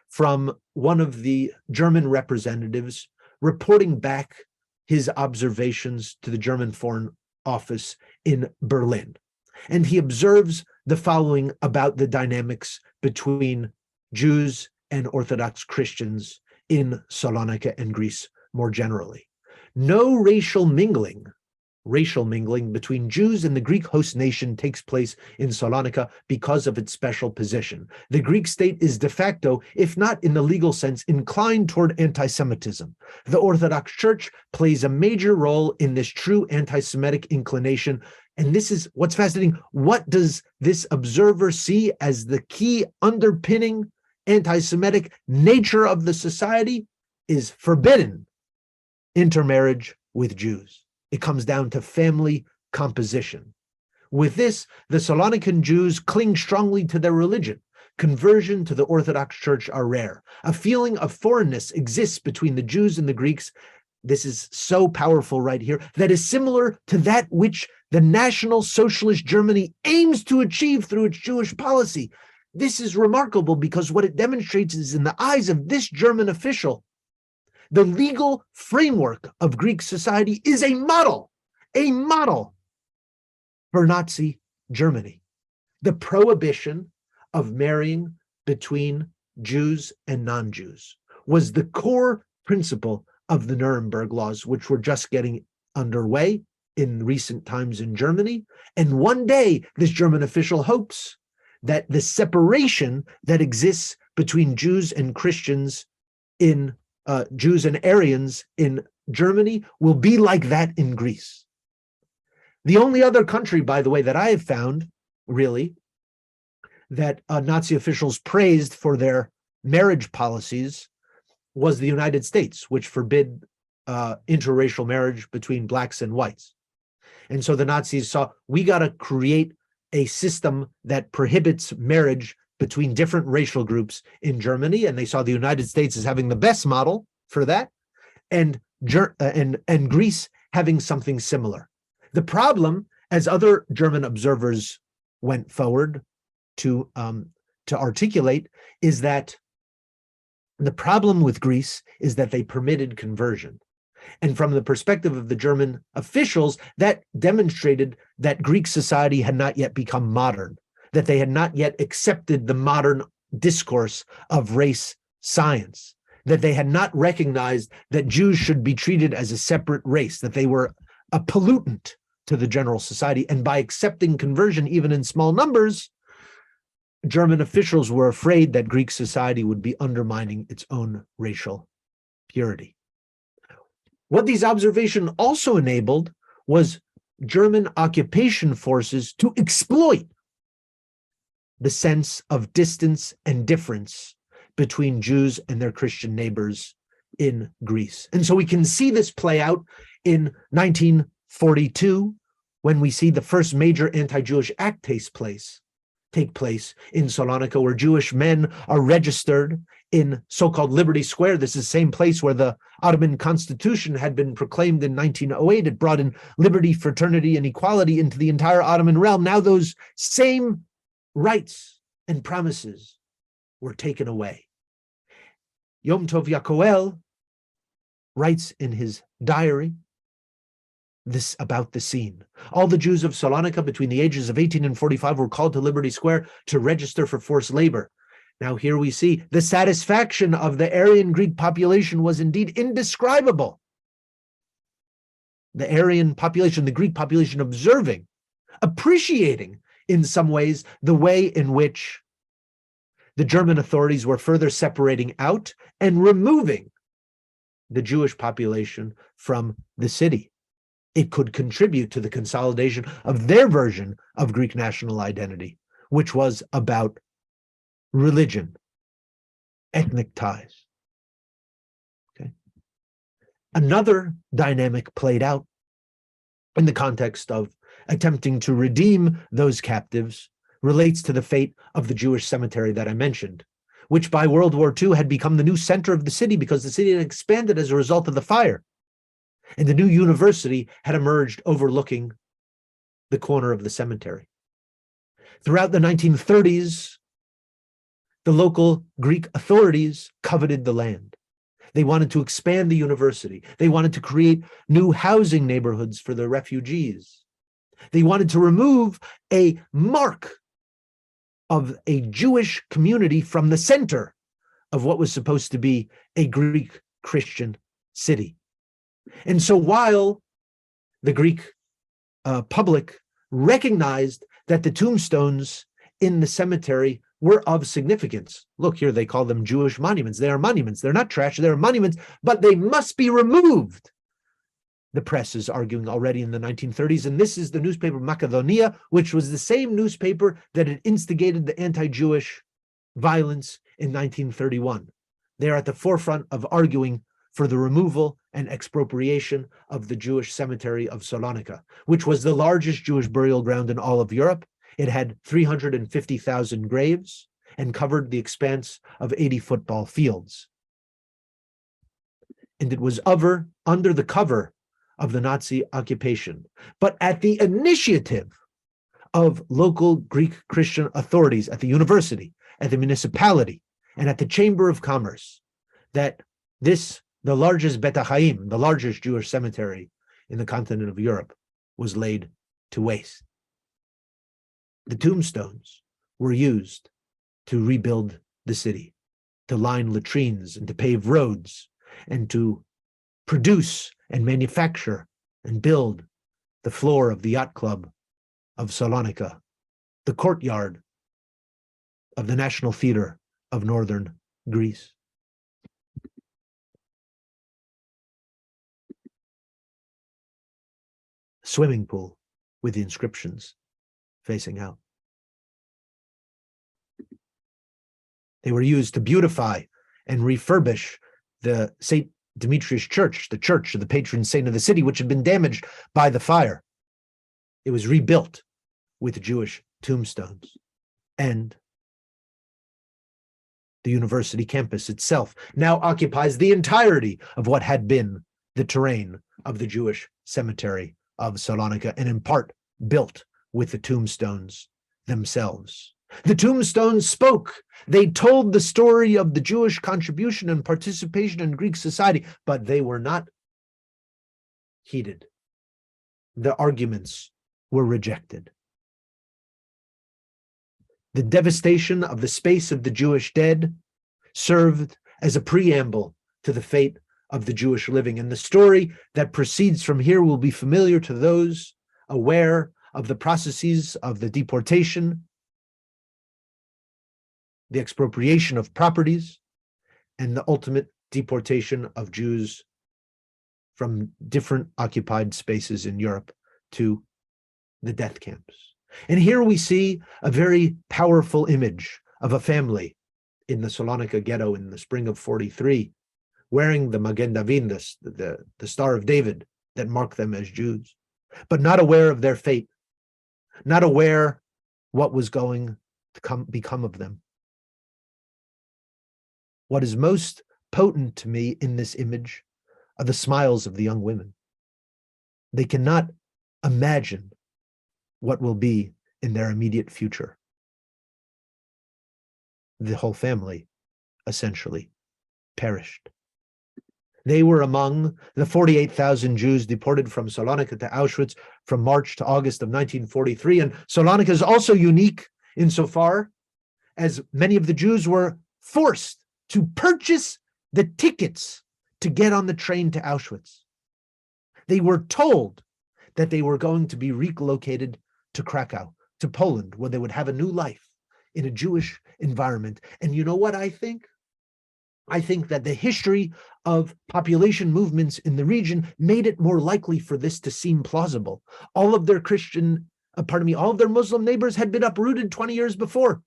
[SPEAKER 1] from one of the German representatives reporting back his observations to the German Foreign Office in Berlin. And he observes the following about the dynamics between Jews and Orthodox Christians in Salonika and Greece more generally. No racial mingling between Jews and the Greek host nation takes place in Salonika because of its special position. The Greek state is de facto, if not in the legal sense, inclined toward anti-Semitism. The Orthodox Church plays a major role in this true anti-Semitic inclination. And this is what's fascinating. What does this observer see as the key underpinning anti-Semitic nature of the society? Is forbidden intermarriage with Jews. It comes down to family composition. With this, the Salonican Jews cling strongly to their religion. Conversion to the Orthodox Church are rare. A feeling of foreignness exists between the Jews and the Greeks. This is so powerful right here, that is similar to that which the National Socialist Germany aims to achieve through its Jewish policy. This is remarkable because what it demonstrates is, in the eyes of this German official, the legal framework of Greek society is a model for Nazi Germany. The prohibition of marrying between Jews and non-Jews was the core principle of the Nuremberg laws, which were just getting underway in recent times in Germany. And one day, this German official hopes that the separation that exists between Jews and Christians in Jews and Aryans in Germany will be like that in Greece. The only other country, by the way, that I have found, really, that Nazi officials praised for their marriage policies was the United States, which forbid interracial marriage between blacks and whites. And so the Nazis saw, we got to create a system that prohibits marriage between different racial groups in Germany, and they saw the United States as having the best model for that, and Greece having something similar. The problem, as other German observers went forward to articulate, is that the problem with Greece is that they permitted conversion. And from the perspective of the German officials, that demonstrated that Greek society had not yet become modern, that they had not yet accepted the modern discourse of race science, that they had not recognized that Jews should be treated as a separate race, that they were a pollutant to the general society. And by accepting conversion, even in small numbers, German officials were afraid that Greek society would be undermining its own racial purity. What these observations also enabled was German occupation forces to exploit the sense of distance and difference between Jews and their Christian neighbors in Greece. And so we can see this play out in 1942, when we see the first major anti-Jewish act take place in Salonika, where Jewish men are registered in so-called Liberty Square. This is the same place where the Ottoman Constitution had been proclaimed in 1908. It brought in liberty, fraternity, and equality into the entire Ottoman realm. Now those same rights and promises were taken away. Yom Tov Yakoel writes in his diary about the scene. All the Jews of Salonika between the ages of 18 and 45 were called to Liberty Square to register for forced labor. Now here we see the satisfaction of the Aryan Greek population was indeed indescribable. The Aryan population, the Greek population, observing, appreciating in some ways the way in which the German authorities were further separating out and removing the Jewish population from the city. It could contribute to the consolidation of their version of Greek national identity, which was about religion, ethnic ties. Okay. Another dynamic played out in the context of attempting to redeem those captives relates to the fate of the Jewish cemetery that I mentioned, which by World War II had become the new center of the city because the city had expanded as a result of the fire. And the new university had emerged overlooking the corner of the cemetery. Throughout the 1930s, the local Greek authorities coveted the land. They wanted to expand the university. They wanted to create new housing neighborhoods for the refugees. They wanted to remove a mark of a Jewish community from the center of what was supposed to be a Greek Christian city. And so while the Greek public recognized that the tombstones in the cemetery were of significance. Look here, they call them Jewish monuments. They are monuments. They're not trash. They're monuments, but they must be removed. The press is arguing already in the 1930s, and this is the newspaper Macedonia, which was the same newspaper that had instigated the anti-Jewish violence in 1931. They're at the forefront of arguing for the removal and expropriation of the Jewish cemetery of Salonika, which was the largest Jewish burial ground in all of Europe. It had 350,000 graves and covered the expanse of 80 football fields. And it was under the cover of the Nazi occupation, but at the initiative of local Greek Christian authorities at the university, at the municipality, and at the Chamber of Commerce, that the largest Bet HaChaim, the largest Jewish cemetery in the continent of Europe, was laid to waste. The tombstones were used to rebuild the city, to line latrines and to pave roads, and to produce and manufacture and build the floor of the yacht club of Salonika, the courtyard of the National Theater of Northern Greece. Swimming pool with the inscriptions facing out. They were used to beautify and refurbish the St. Demetrius Church, the church of the patron saint of the city, which had been damaged by the fire. It was rebuilt with Jewish tombstones. And the university campus itself now occupies the entirety of what had been the terrain of the Jewish cemetery of Salonika, and in part built with the tombstones themselves. The tombstones spoke. They told the story of the Jewish contribution and participation in Greek society, but they were not heeded. The arguments were rejected. The devastation of the space of the Jewish dead served as a preamble to the fate of the Jewish living. And the story that proceeds from here will be familiar to those aware of the processes of the deportation, the expropriation of properties, and the ultimate deportation of Jews from different occupied spaces in Europe to the death camps. And here we see a very powerful image of a family in the Salonika ghetto in the spring of 43, wearing the Magen David, the Star of David that marked them as Jews, but not aware of their fate, not aware what was going to become of them. What is most potent to me in this image are the smiles of the young women. They cannot imagine what will be in their immediate future. The whole family essentially perished. They were among the 48,000 Jews deported from Salonika to Auschwitz from March to August of 1943. And Salonika is also unique insofar as many of the Jews were forced to purchase the tickets to get on the train to Auschwitz. They were told that they were going to be relocated to Krakow, to Poland, where they would have a new life in a Jewish environment. And you know what I think? I think that the history of population movements in the region made it more likely for this to seem plausible. All of their all of their Muslim neighbors had been uprooted 20 years before.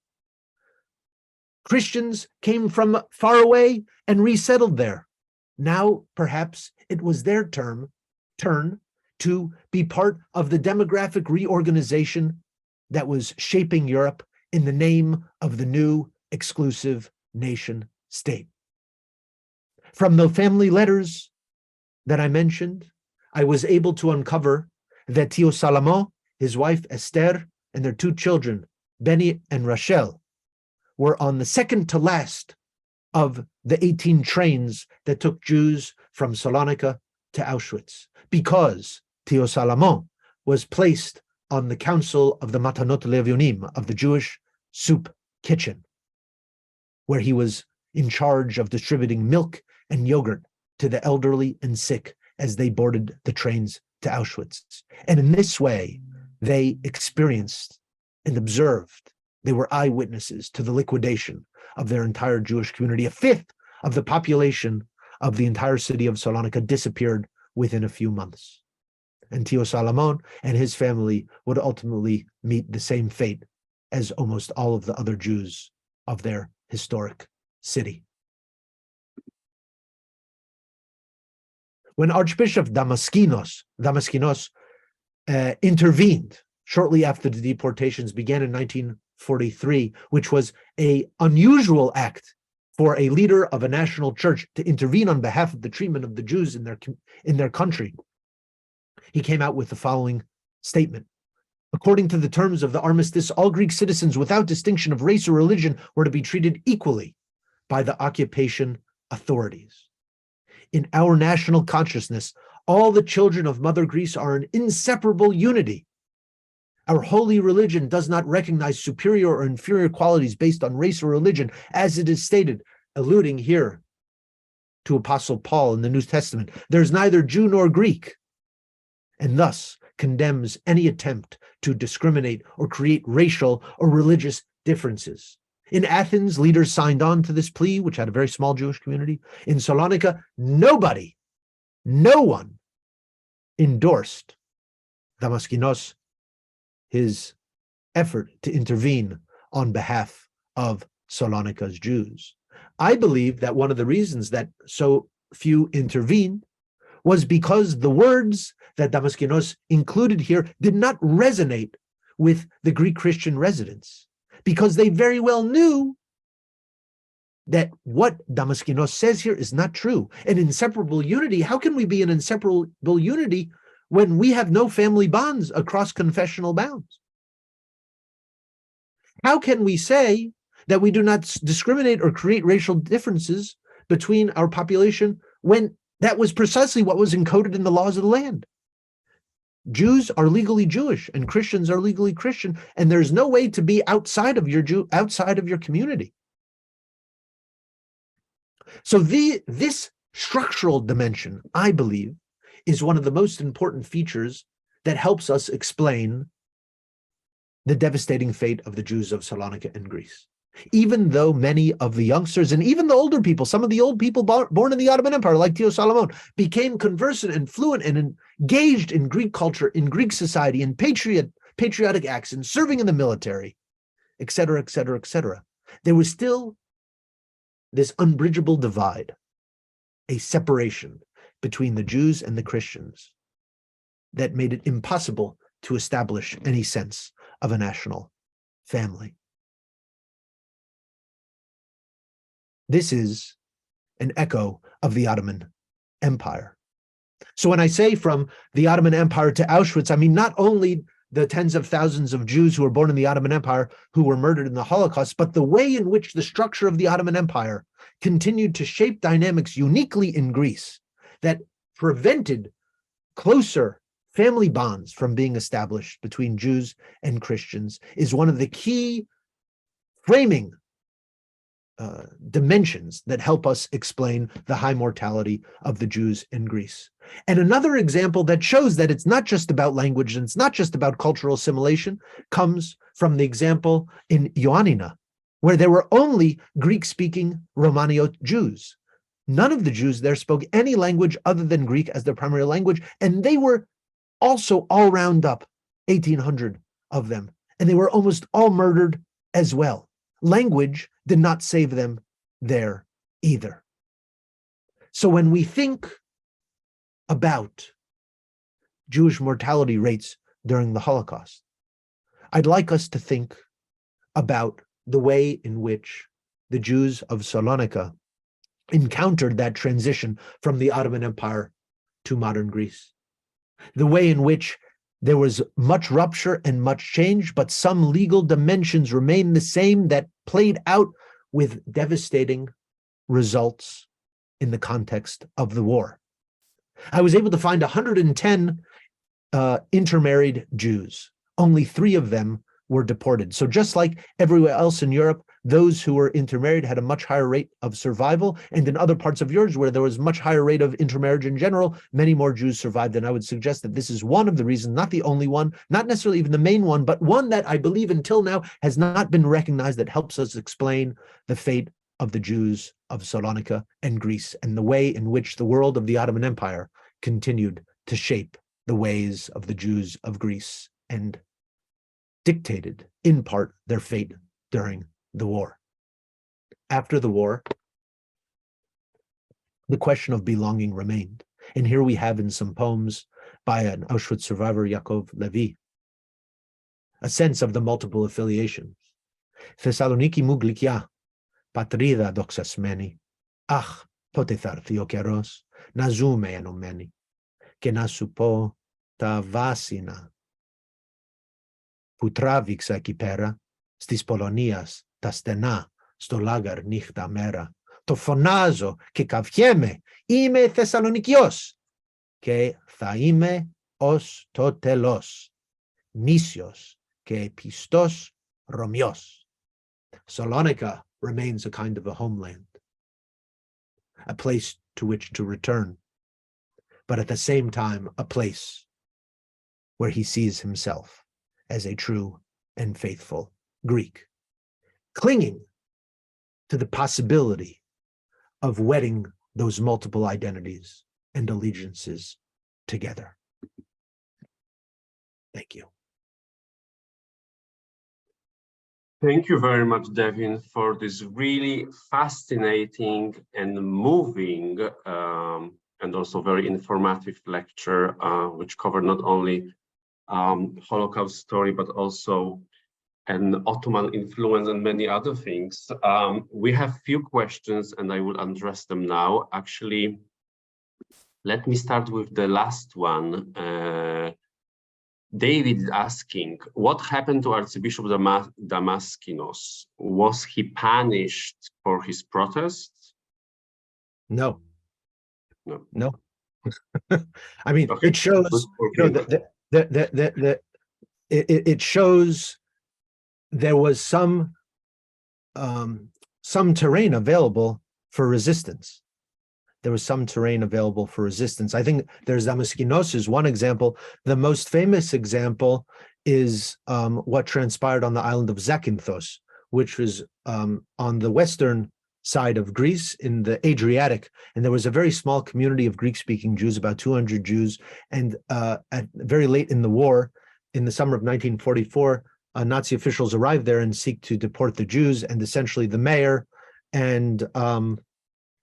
[SPEAKER 1] Christians came from far away and resettled there. Now, perhaps it was their turn to be part of the demographic reorganization that was shaping Europe in the name of the new exclusive nation state. From the family letters that I mentioned, I was able to uncover that Tio Salomon, his wife Esther, and their two children, Benny and Rachel, were on the second to last of the 18 trains that took Jews from Salonika to Auschwitz, because Tio Salomon was placed on the council of the Matanot Le'Evyonim, of the Jewish soup kitchen, where he was in charge of distributing milk and yogurt to the elderly and sick as they boarded the trains to Auschwitz. And in this way, they experienced and observed, they were eyewitnesses to the liquidation of their entire Jewish community. A fifth of the population of the entire city of Salonika disappeared within a few months. And Tio Salomon and his family would ultimately meet the same fate as almost all of the other Jews of their historic city. When Archbishop Damaskinos intervened shortly after the deportations began in 1943, which was an unusual act for a leader of a national church to intervene on behalf of the treatment of the Jews in their country, he came out with the following statement. According to the terms of the armistice, all Greek citizens without distinction of race or religion were to be treated equally by the occupation authorities. In our national consciousness, all the children of Mother Greece are an inseparable unity. Our holy religion does not recognize superior or inferior qualities based on race or religion, as it is stated, alluding here to Apostle Paul in the New Testament. There's neither Jew nor Greek, and thus condemns any attempt to discriminate or create racial or religious differences. In Athens, leaders signed on to this plea, which had a very small Jewish community. In Salonika, no one endorsed Damaskinos, his effort to intervene on behalf of Salonika's Jews. I believe that one of the reasons that so few intervened was because the words that Damaskinos included here did not resonate with the Greek Christian residents, because they very well knew that what Damaskinos says here is not true. An inseparable unity, how can we be an inseparable unity when we have no family bonds across confessional bounds? How can we say that we do not discriminate or create racial differences between our population when that was precisely what was encoded in the laws of the land? Jews are legally Jewish and Christians are legally Christian, and there's no way to be outside of your community. So this structural dimension, I believe, is one of the most important features that helps us explain the devastating fate of the Jews of Salonika and Greece. Even though many of the youngsters and even the older people, some of the old people born in the Ottoman Empire, like Tio Salomon, became conversant and fluent and engaged in Greek culture, in Greek society, in patriotic acts, in serving in the military, etc., etc., etc., there was still this unbridgeable divide, a separation between the Jews and the Christians that made it impossible to establish any sense of a national family. This is an echo of the Ottoman Empire. So when I say from the Ottoman Empire to Auschwitz, I mean not only the tens of thousands of Jews who were born in the Ottoman Empire who were murdered in the Holocaust, but the way in which the structure of the Ottoman Empire continued to shape dynamics uniquely in Greece that prevented closer family bonds from being established between Jews and Christians is one of the key framing dimensions that help us explain the high mortality of the Jews in Greece. And another example that shows that it's not just about language and it's not just about cultural assimilation comes from the example in Ioannina, where there were only Greek-speaking Romaniot Jews. None of the Jews there spoke any language other than Greek as their primary language, and they were also all round up, 1,800 of them, and they were almost all murdered as well. Language did not save them there either. So when we think about Jewish mortality rates during the Holocaust, I'd like us to think about the way in which the Jews of Salonika encountered that transition from the Ottoman Empire to modern Greece. The way in which there was much rupture and much change, but some legal dimensions remained the same that played out with devastating results in the context of the war. I was able to find 110 intermarried Jews. Only 3 of them were deported. So just like everywhere else in Europe, those who were intermarried had a much higher rate of survival. And in other parts of Europe where there was much higher rate of intermarriage in general, many more Jews survived. And I would suggest that this is one of the reasons, not the only one, not necessarily even the main one, but one that I believe until now has not been recognized that helps us explain the fate of the Jews of Salonika and Greece and the way in which the world of the Ottoman Empire continued to shape the ways of the Jews of Greece and dictated, in part, their fate during the war. After the war, the question of belonging remained. And here we have in some poems by an Auschwitz survivor, Yaakov Levi, a sense of the multiple affiliations. Thessaloniki mu glykia, patrida doxasmeni, ach potitharthio keros, nazume enomeni, ke nasupo ta vasina, που τράβηξα εκεί πέρα, στις Πολωνίας, τα στενά, στο λάγαρ νύχτα μέρα. Το φωνάζω και καυχέμαι, είμαι Θεσσαλονικιός και θα είμαι ως το τέλος, νήσιος και πιστός Ρωμιός. Salonika remains a kind of a homeland, a place to which to return, but at the same time, a place where he sees himself as a true and faithful Greek, clinging to the possibility of wedding those multiple identities and allegiances together. Thank you.
[SPEAKER 2] Thank you very much, Devin, for this really fascinating and moving and also very informative lecture, which covered not only Holocaust story, but also an Ottoman influence and many other things. We have few questions and I will address them now. Actually, let me start with the last one. David is asking, what happened to Archbishop Damaskinos? Was he punished for his protests?
[SPEAKER 1] No.
[SPEAKER 2] No.
[SPEAKER 1] No. I mean, okay. It shows, you know, it shows there was some terrain available for resistance. There was some terrain available for resistance. I think there's Damaskinos is one example. The most famous example is what transpired on the island of Zakynthos, which was on the western side of Greece in the Adriatic. And there was a very small community of Greek-speaking Jews, about 200 Jews. And very late in the war, in the summer of 1944, Nazi officials arrived there and seek to deport the Jews, and essentially the mayor and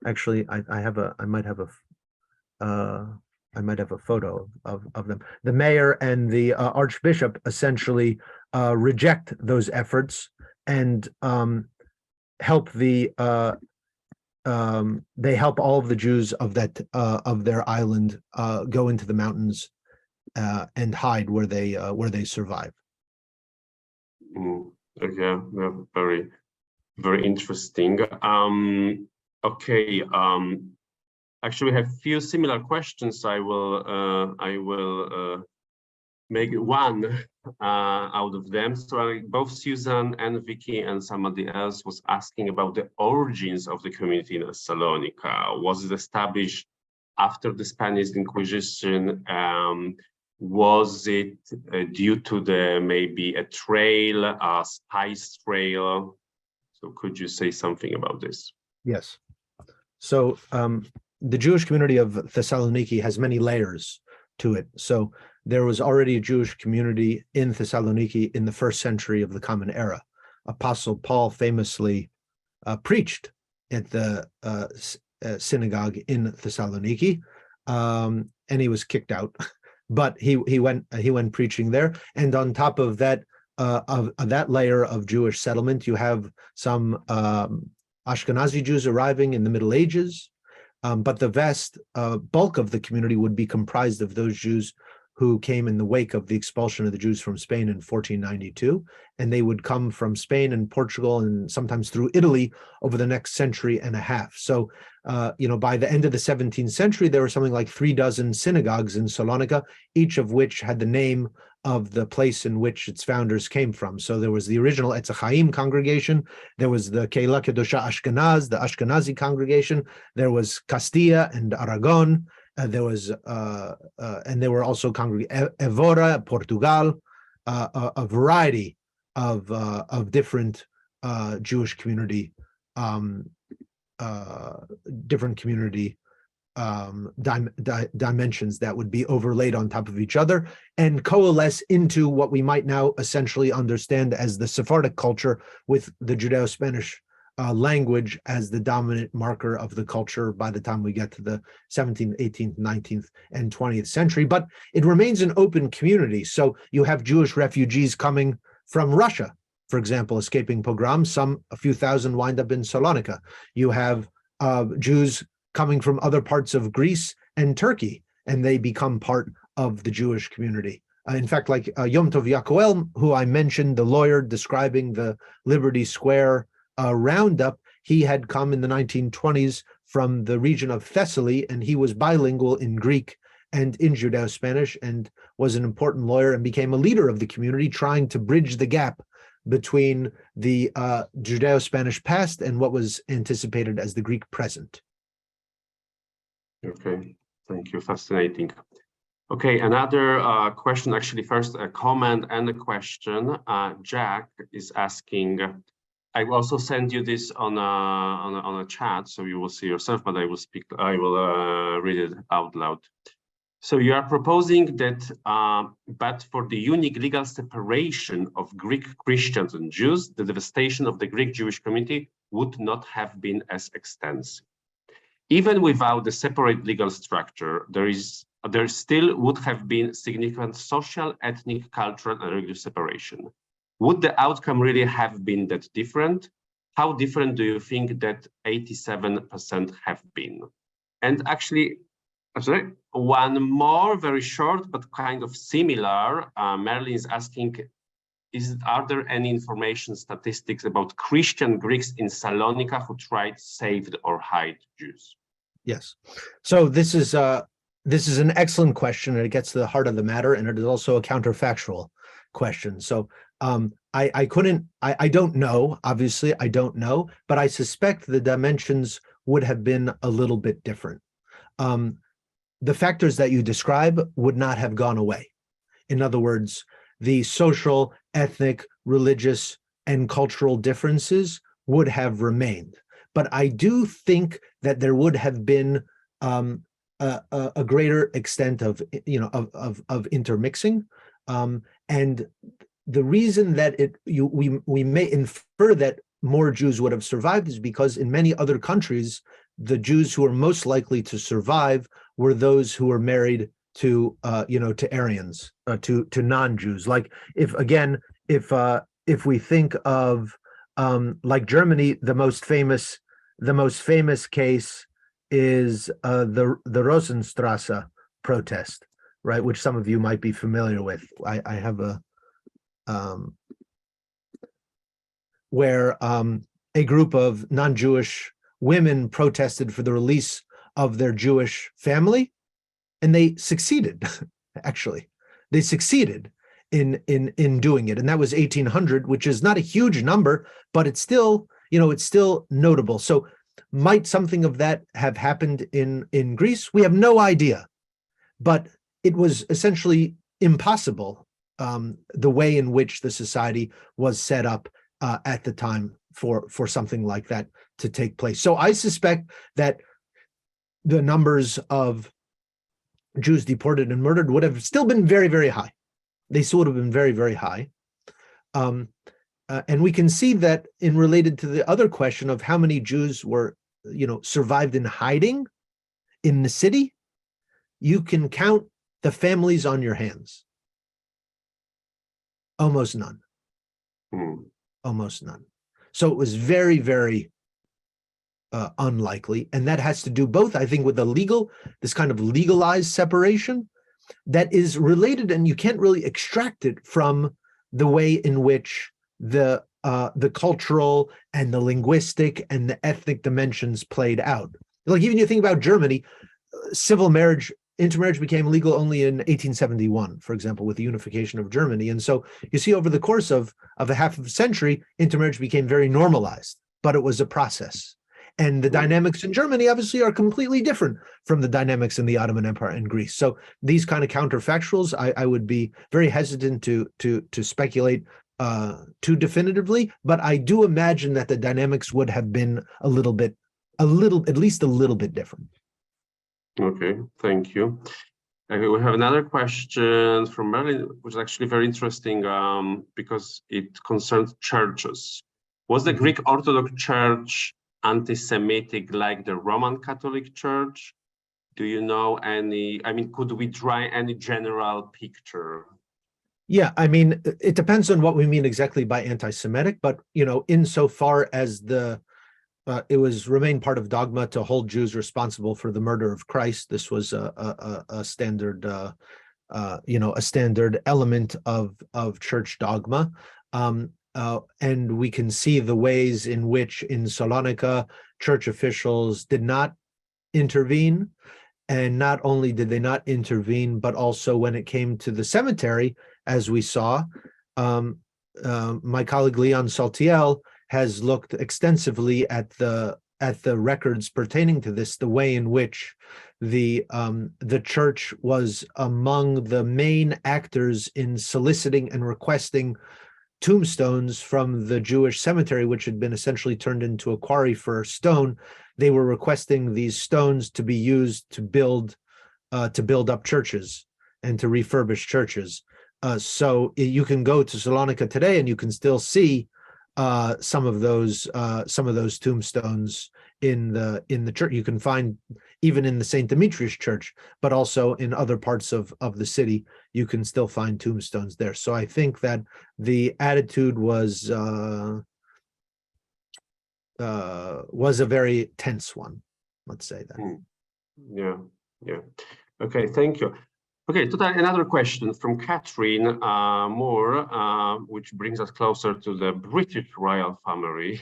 [SPEAKER 1] actually I might have a photo of them. The mayor and the archbishop essentially reject those efforts and help they help all of the Jews of that of their island go into the mountains and hide where they survive.
[SPEAKER 2] Okay, very, very interesting. Okay, Actually, we have few similar questions. I will make one out of them. So both Susan and Vicky and somebody else was asking about the origins of the community in Thessalonica. Was it established after the Spanish Inquisition? Was it due to maybe a trail, a spice trail? So could you say something about this?
[SPEAKER 1] Yes. So the Jewish community of Thessaloniki has many layers to it. So there was already a Jewish community in Thessaloniki in the 1st century of the Common Era. Apostle Paul famously preached at the synagogue in Thessaloniki, and he was kicked out. But he went preaching there, and on top of that layer of Jewish settlement, you have some Ashkenazi Jews arriving in the Middle Ages, but the vast bulk of the community would be comprised of those Jews who came in the wake of the expulsion of the Jews from Spain in 1492, and they would come from Spain and Portugal and sometimes through Italy over the next century and a half. So, by the end of the 17th century, there were something like 36 synagogues in Salonika, each of which had the name of the place in which its founders came from. So there was the original Etz Chaim congregation, there was the Keilah Kedusha Ashkenaz, the Ashkenazi congregation, there was Castilla and Aragon, there was and there were also Evora, Portugal, a variety of different Jewish community, dimensions that would be overlaid on top of each other and coalesce into what we might now essentially understand as the Sephardic culture, with the Judeo-Spanish language as the dominant marker of the culture by the time we get to the 17th, 18th, 19th, and 20th century. But it remains an open community. So you have Jewish refugees coming from Russia, for example, escaping pogroms. A few thousand wind up in Salonika. You have Jews coming from other parts of Greece and Turkey, and they become part of the Jewish community. In fact, like Yom Tov Yakoel, who I mentioned, the lawyer describing the Liberty Square roundup, he had come in the 1920s from the region of Thessaly, and he was bilingual in Greek and in Judeo-Spanish, and was an important lawyer and became a leader of the community, trying to bridge the gap between the Judeo-Spanish past and what was anticipated as the Greek present.
[SPEAKER 2] Okay, thank you. Fascinating. Okay, another question, actually first a comment and a question. Jack is asking, I will also send you this on a chat, so you will see yourself, but I will read it out loud. So you are proposing that, but for the unique legal separation of Greek Christians and Jews, the devastation of the Greek Jewish community would not have been as extensive. Even without the separate legal structure, there still would have been significant social, ethnic, cultural, and religious separation. Would the outcome really have been that different? How different do you think that 87% have been? And actually, sorry, one more very short but kind of similar. Merlin is asking, are there any information, statistics about Christian Greeks in Salonika who tried, saved, or hide Jews?
[SPEAKER 1] Yes. So this is an excellent question, and it gets to the heart of the matter, and it is also a counterfactual question. So I don't know, obviously I don't know, but I suspect the dimensions would have been a little bit different. The factors that you describe would not have gone away. In other words, the social, ethnic, religious, and cultural differences would have remained. But I do think that there would have been a greater extent of intermixing, and the reason that we may infer that more Jews would have survived is because in many other countries, the Jews who are most likely to survive were those who were married to Aryans, to non-Jews. Like if we think of like Germany, the most famous case is the Rosenstrasse protest, right? Which some of you might be familiar with. I have a where a group of non-Jewish women protested for the release of their Jewish family, and they succeeded. Actually, they succeeded in doing it, and that was 1,800, which is not a huge number, but it's still, it's still notable. So might something of that have happened in Greece? We have no idea, but it was essentially impossible, the way in which the society was set up at the time for something like that to take place. So I suspect that the numbers of Jews deported and murdered would have still been very, very high. They still would have been very, very high. And we can see that in related to the other question of how many Jews were, survived in hiding in the city, you can count the families on your hands. Almost none. Almost none. So it was very, very unlikely. And that has to do both, I think, with this kind of legalized separation that is related, and you can't really extract it from the way in which the cultural and the linguistic and the ethnic dimensions played out. Like even you think about Germany, civil marriage, intermarriage became legal only in 1871, for example, with the unification of Germany. And so you see over the course of a half of a century, intermarriage became very normalized, but it was a process. And the dynamics in Germany obviously are completely different from the dynamics in the Ottoman Empire and Greece. So these kind of counterfactuals, I would be very hesitant to speculate too definitively, but I do imagine that the dynamics would have been at least a little bit different.
[SPEAKER 2] Okay, thank you. Okay, we have another question from Merlin, which is actually very interesting because it concerns churches. Was the Greek Orthodox Church anti-Semitic like the Roman Catholic Church? Do you know any, could we draw any general picture?
[SPEAKER 1] Yeah, it depends on what we mean exactly by anti-Semitic, but, insofar as it remained part of dogma to hold Jews responsible for the murder of Christ. This was a standard, a standard element of church dogma. And we can see the ways in which in Salonika, church officials did not intervene. And not only did they not intervene, but also when it came to the cemetery, as we saw, my colleague Leon Saltiel has looked extensively at the records pertaining to this, the way in which the church was among the main actors in soliciting and requesting tombstones from the Jewish cemetery, which had been essentially turned into a quarry for stone. They were requesting these stones to be used to build up churches and to refurbish churches. So you can go to Salonika today and you can still see some of those tombstones in the church. You can find even in the St. Demetrius Church, but also in other parts of the city, you can still find tombstones there. So I think that the attitude was a very tense one, let's say that.
[SPEAKER 2] Yeah. Okay, thank you. Okay, another question from Catherine Moore, which brings us closer to the British royal family.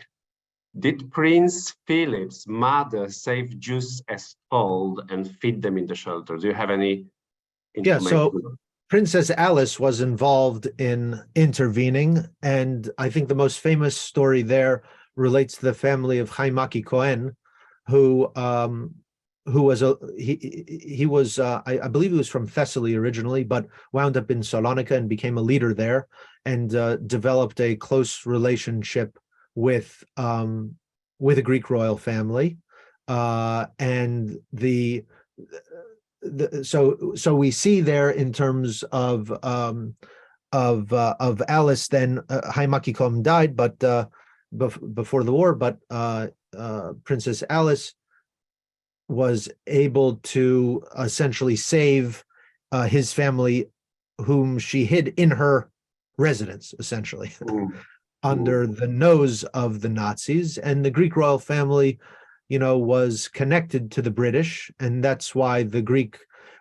[SPEAKER 2] Did Prince Philip's mother save Jews as told and feed them in the shelter? Do you have any information?
[SPEAKER 1] Yeah, so Princess Alice was involved in intervening, and I think the most famous story there relates to the family of Chaim Maki Cohen, who was I believe he was from Thessaly originally, but wound up in Salonika and became a leader there, and developed a close relationship with a Greek royal family, and so we see there in terms of Alice. Then Chaim Maki Cohen died, but before the war, but Princess Alice was able to essentially save his family, whom she hid in her residence, essentially, under the nose of the Nazis. And the Greek royal family, was connected to the British, and that's why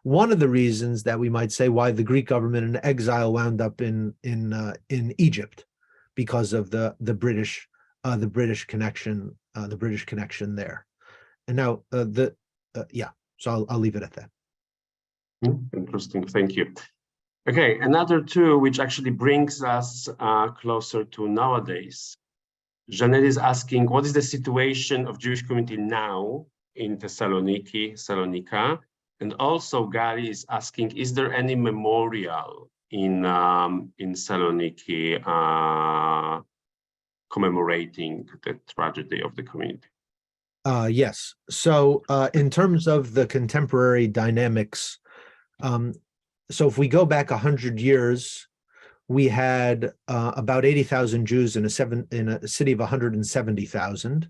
[SPEAKER 1] one of the reasons that we might say why the Greek government in exile wound up in Egypt, because of the British connection there. And now yeah, so I'll leave it at that.
[SPEAKER 2] Interesting, thank you. Okay, another two, which actually brings us closer to nowadays. Janet is asking, what is the situation of Jewish community now in Thessaloniki, Salonika? And also Gali is asking, is there any memorial in Saloniki commemorating the tragedy of the community?
[SPEAKER 1] Yes. So in terms of the contemporary dynamics, so if we go back 100 years, we had about 80,000 Jews in a city of 170,000.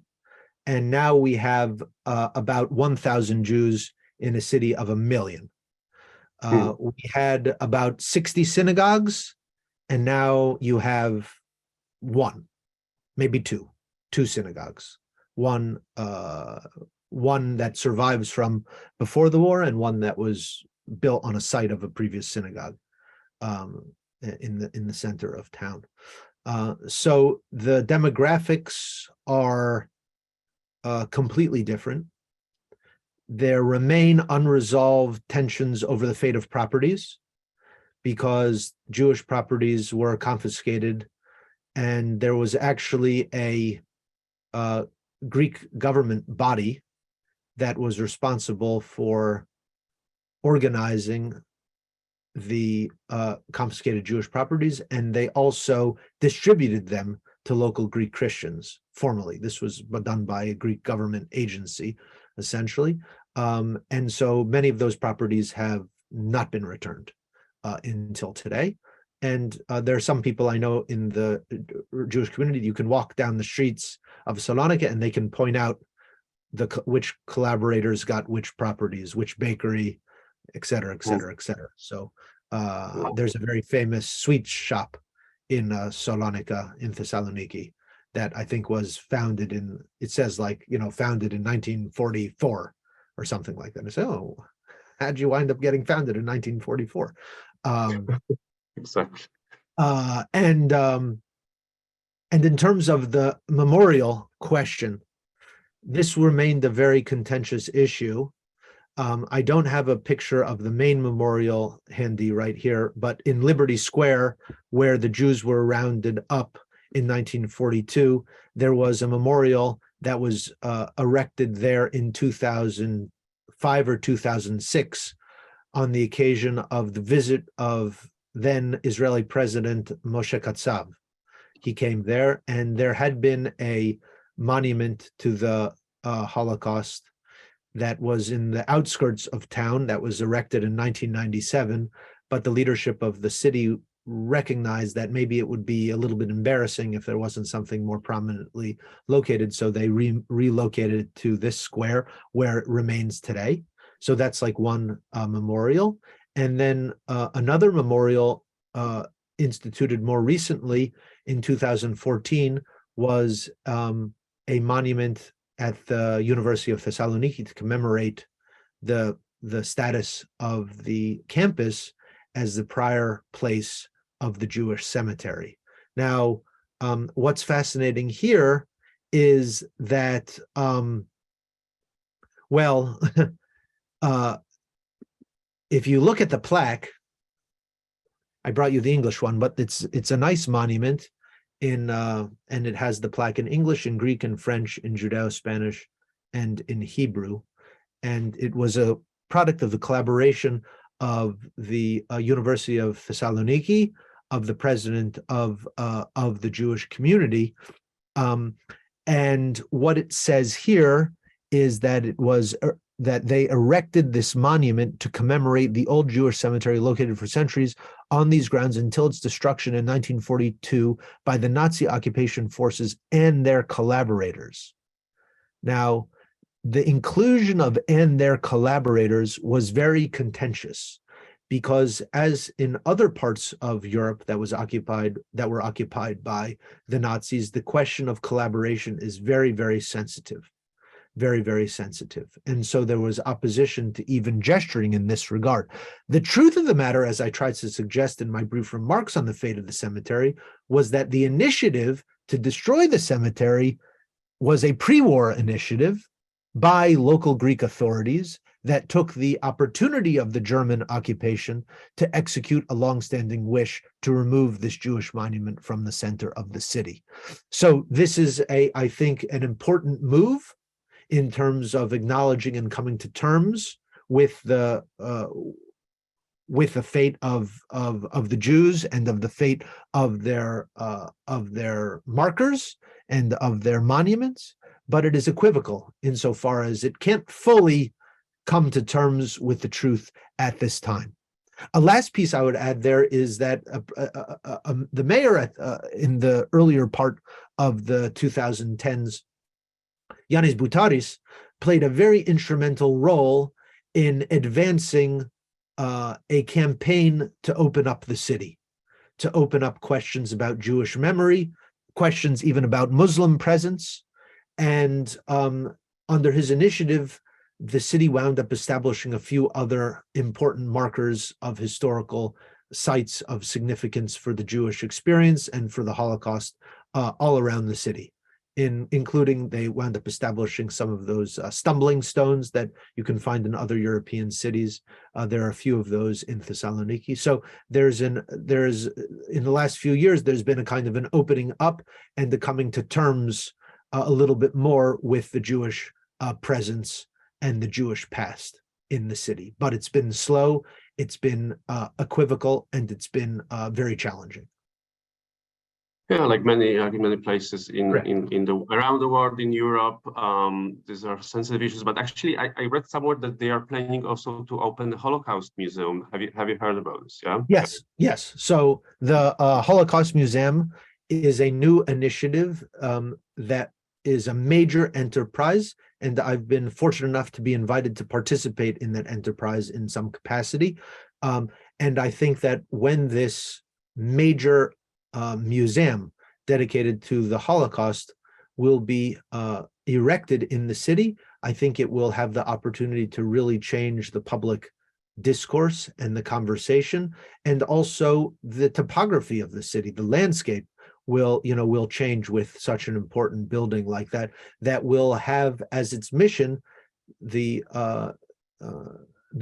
[SPEAKER 1] And now we have about 1,000 Jews in a city of 1 million. We had about 60 synagogues, and now you have one, maybe two synagogues. One that survives from before the war, and one that was built on a site of a previous synagogue in the center of town. So the demographics are completely different. There remain unresolved tensions over the fate of properties because Jewish properties were confiscated, and there was actually a Greek government body that was responsible for organizing the confiscated Jewish properties, and they also distributed them to local Greek Christians formally. This was done by a Greek government agency, essentially. And so many of those properties have not been returned until today. And there are some people I know in the Jewish community, you can walk down the streets of Salonika and they can point out which collaborators got which properties, which bakery, et cetera, et cetera, et cetera. So there's a very famous sweet shop in Salonika, in Thessaloniki, that I think was founded in, it says like, founded in 1944 or something like that. And I say, oh, how'd you wind up getting founded in 1944?
[SPEAKER 2] Exactly.
[SPEAKER 1] And in terms of the memorial question, this remained a very contentious issue. I don't have a picture of the main memorial handy right here, but in Liberty Square, where the Jews were rounded up in 1942, there was a memorial that was erected there in 2005 or 2006 on the occasion of the visit of then Israeli President Moshe Katsav. He came there, and there had been a monument to the Holocaust that was in the outskirts of town that was erected in 1997, but the leadership of the city recognized that maybe it would be a little bit embarrassing if there wasn't something more prominently located, so they relocated it to this square where it remains today. So that's like one memorial. And then another memorial instituted more recently in 2014 was a monument at the University of Thessaloniki to commemorate the status of the campus as the prior place of the Jewish cemetery. Now, what's fascinating here is that, well, if you look at the plaque, I brought you the English one, but it's a nice monument and it has the plaque in English, in Greek, in French, in Judeo-Spanish, and in Hebrew. And it was a product of the collaboration of the University of Thessaloniki, of the president of the Jewish community. And what it says here is that it was that they erected this monument to commemorate the old Jewish cemetery located for centuries on these grounds until its destruction in 1942 by the Nazi occupation forces and their collaborators. Now, the inclusion of "and their collaborators" was very contentious because, as in other parts of Europe that were occupied by the Nazis, the question of collaboration is very, very sensitive. Very, very sensitive. And so there was opposition to even gesturing in this regard. The truth of the matter, as I tried to suggest in my brief remarks on the fate of the cemetery, was that the initiative to destroy the cemetery was a pre-war initiative by local Greek authorities that took the opportunity of the German occupation to execute a longstanding wish to remove this Jewish monument from the center of the city. So this is, I think, an important move in terms of acknowledging and coming to terms with the fate of the Jews and of the fate of their markers and of their monuments. But it is equivocal insofar as it can't fully come to terms with the truth at this time. A last piece I would add there is that the mayor in the earlier part of the 2010s, Yanis Boutaris, played a very instrumental role in advancing a campaign to open up the city, to open up questions about Jewish memory, questions even about Muslim presence. And under his initiative, the city wound up establishing a few other important markers of historical sites of significance for the Jewish experience and for the Holocaust all around the city. Including, they wound up establishing some of those stumbling stones that you can find in other European cities. There are a few of those in Thessaloniki. So there's in the last few years, there's been a kind of an opening up and the coming to terms a little bit more with the Jewish presence and the Jewish past in the city. But it's been slow, it's been equivocal, and it's been very challenging.
[SPEAKER 2] Yeah, like many places around the world in Europe, these are sensitive issues. But actually, I read somewhere that they are planning also to open the Holocaust Museum. Have you heard about this? Yeah.
[SPEAKER 1] Yes. So the Holocaust Museum is a new initiative that is a major enterprise, and I've been fortunate enough to be invited to participate in that enterprise in some capacity. And I think that when this major museum dedicated to the Holocaust will be erected in the city, I think it will have the opportunity to really change the public discourse and the conversation, and also the topography of the city, the landscape will change with such an important building like that, that will have as its mission the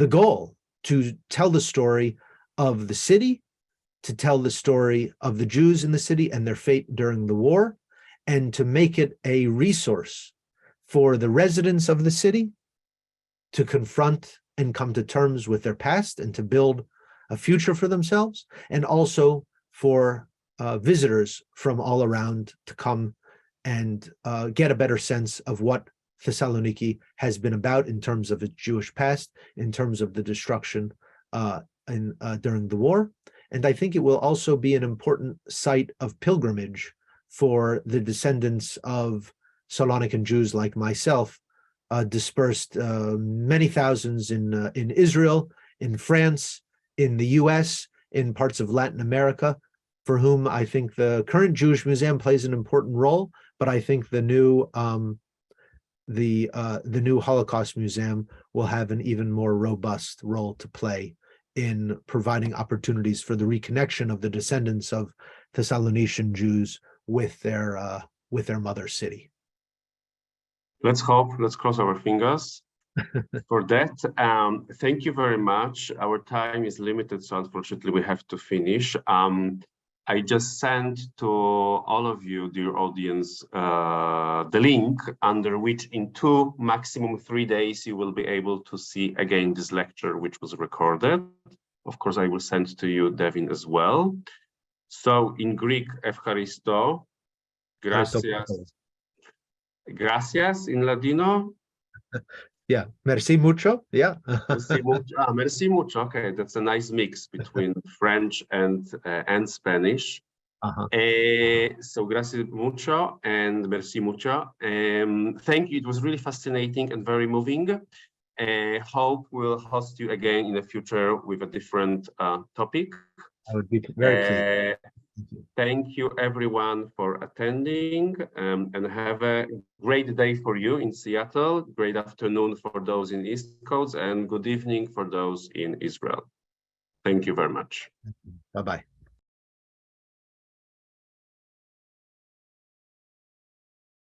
[SPEAKER 1] goal to tell the story of the city, to tell the story of the Jews in the city and their fate during the war, and to make it a resource for the residents of the city to confront and come to terms with their past and to build a future for themselves, and also for visitors from all around to come and get a better sense of what Thessaloniki has been about in terms of its Jewish past, in terms of the destruction during the war. And I think it will also be an important site of pilgrimage for the descendants of Salonican Jews like myself, dispersed many thousands in Israel, in France, in the US, in parts of Latin America, for whom I think the current Jewish Museum plays an important role. But I think the new Holocaust Museum will have an even more robust role to play in providing opportunities for the reconnection of the descendants of Thessalonician Jews with their mother city.
[SPEAKER 2] Let's cross our fingers for that. Thank you very much. Our time is limited, so unfortunately we have to finish. I just sent to all of you, dear audience, the link under which in 2, maximum 3 days, you will be able to see again this lecture, which was recorded. Of course, I will send to you, Devin, as well. So in Greek, Evcharisto, gracias. Gracias in Ladino.
[SPEAKER 1] Yeah, merci mucho. Yeah.
[SPEAKER 2] Merci mucho. Okay, that's a nice mix between French and Spanish. So gracias mucho and merci mucho. Thank you. It was really fascinating and very moving. Hope we'll host you again in the future with a different topic.
[SPEAKER 1] I would be very pleased.
[SPEAKER 2] Thank you everyone for attending, and have a great day for you in Seattle, great afternoon for those in East Coast, and good evening for those in Israel. Thank you very much.
[SPEAKER 1] Bye-bye.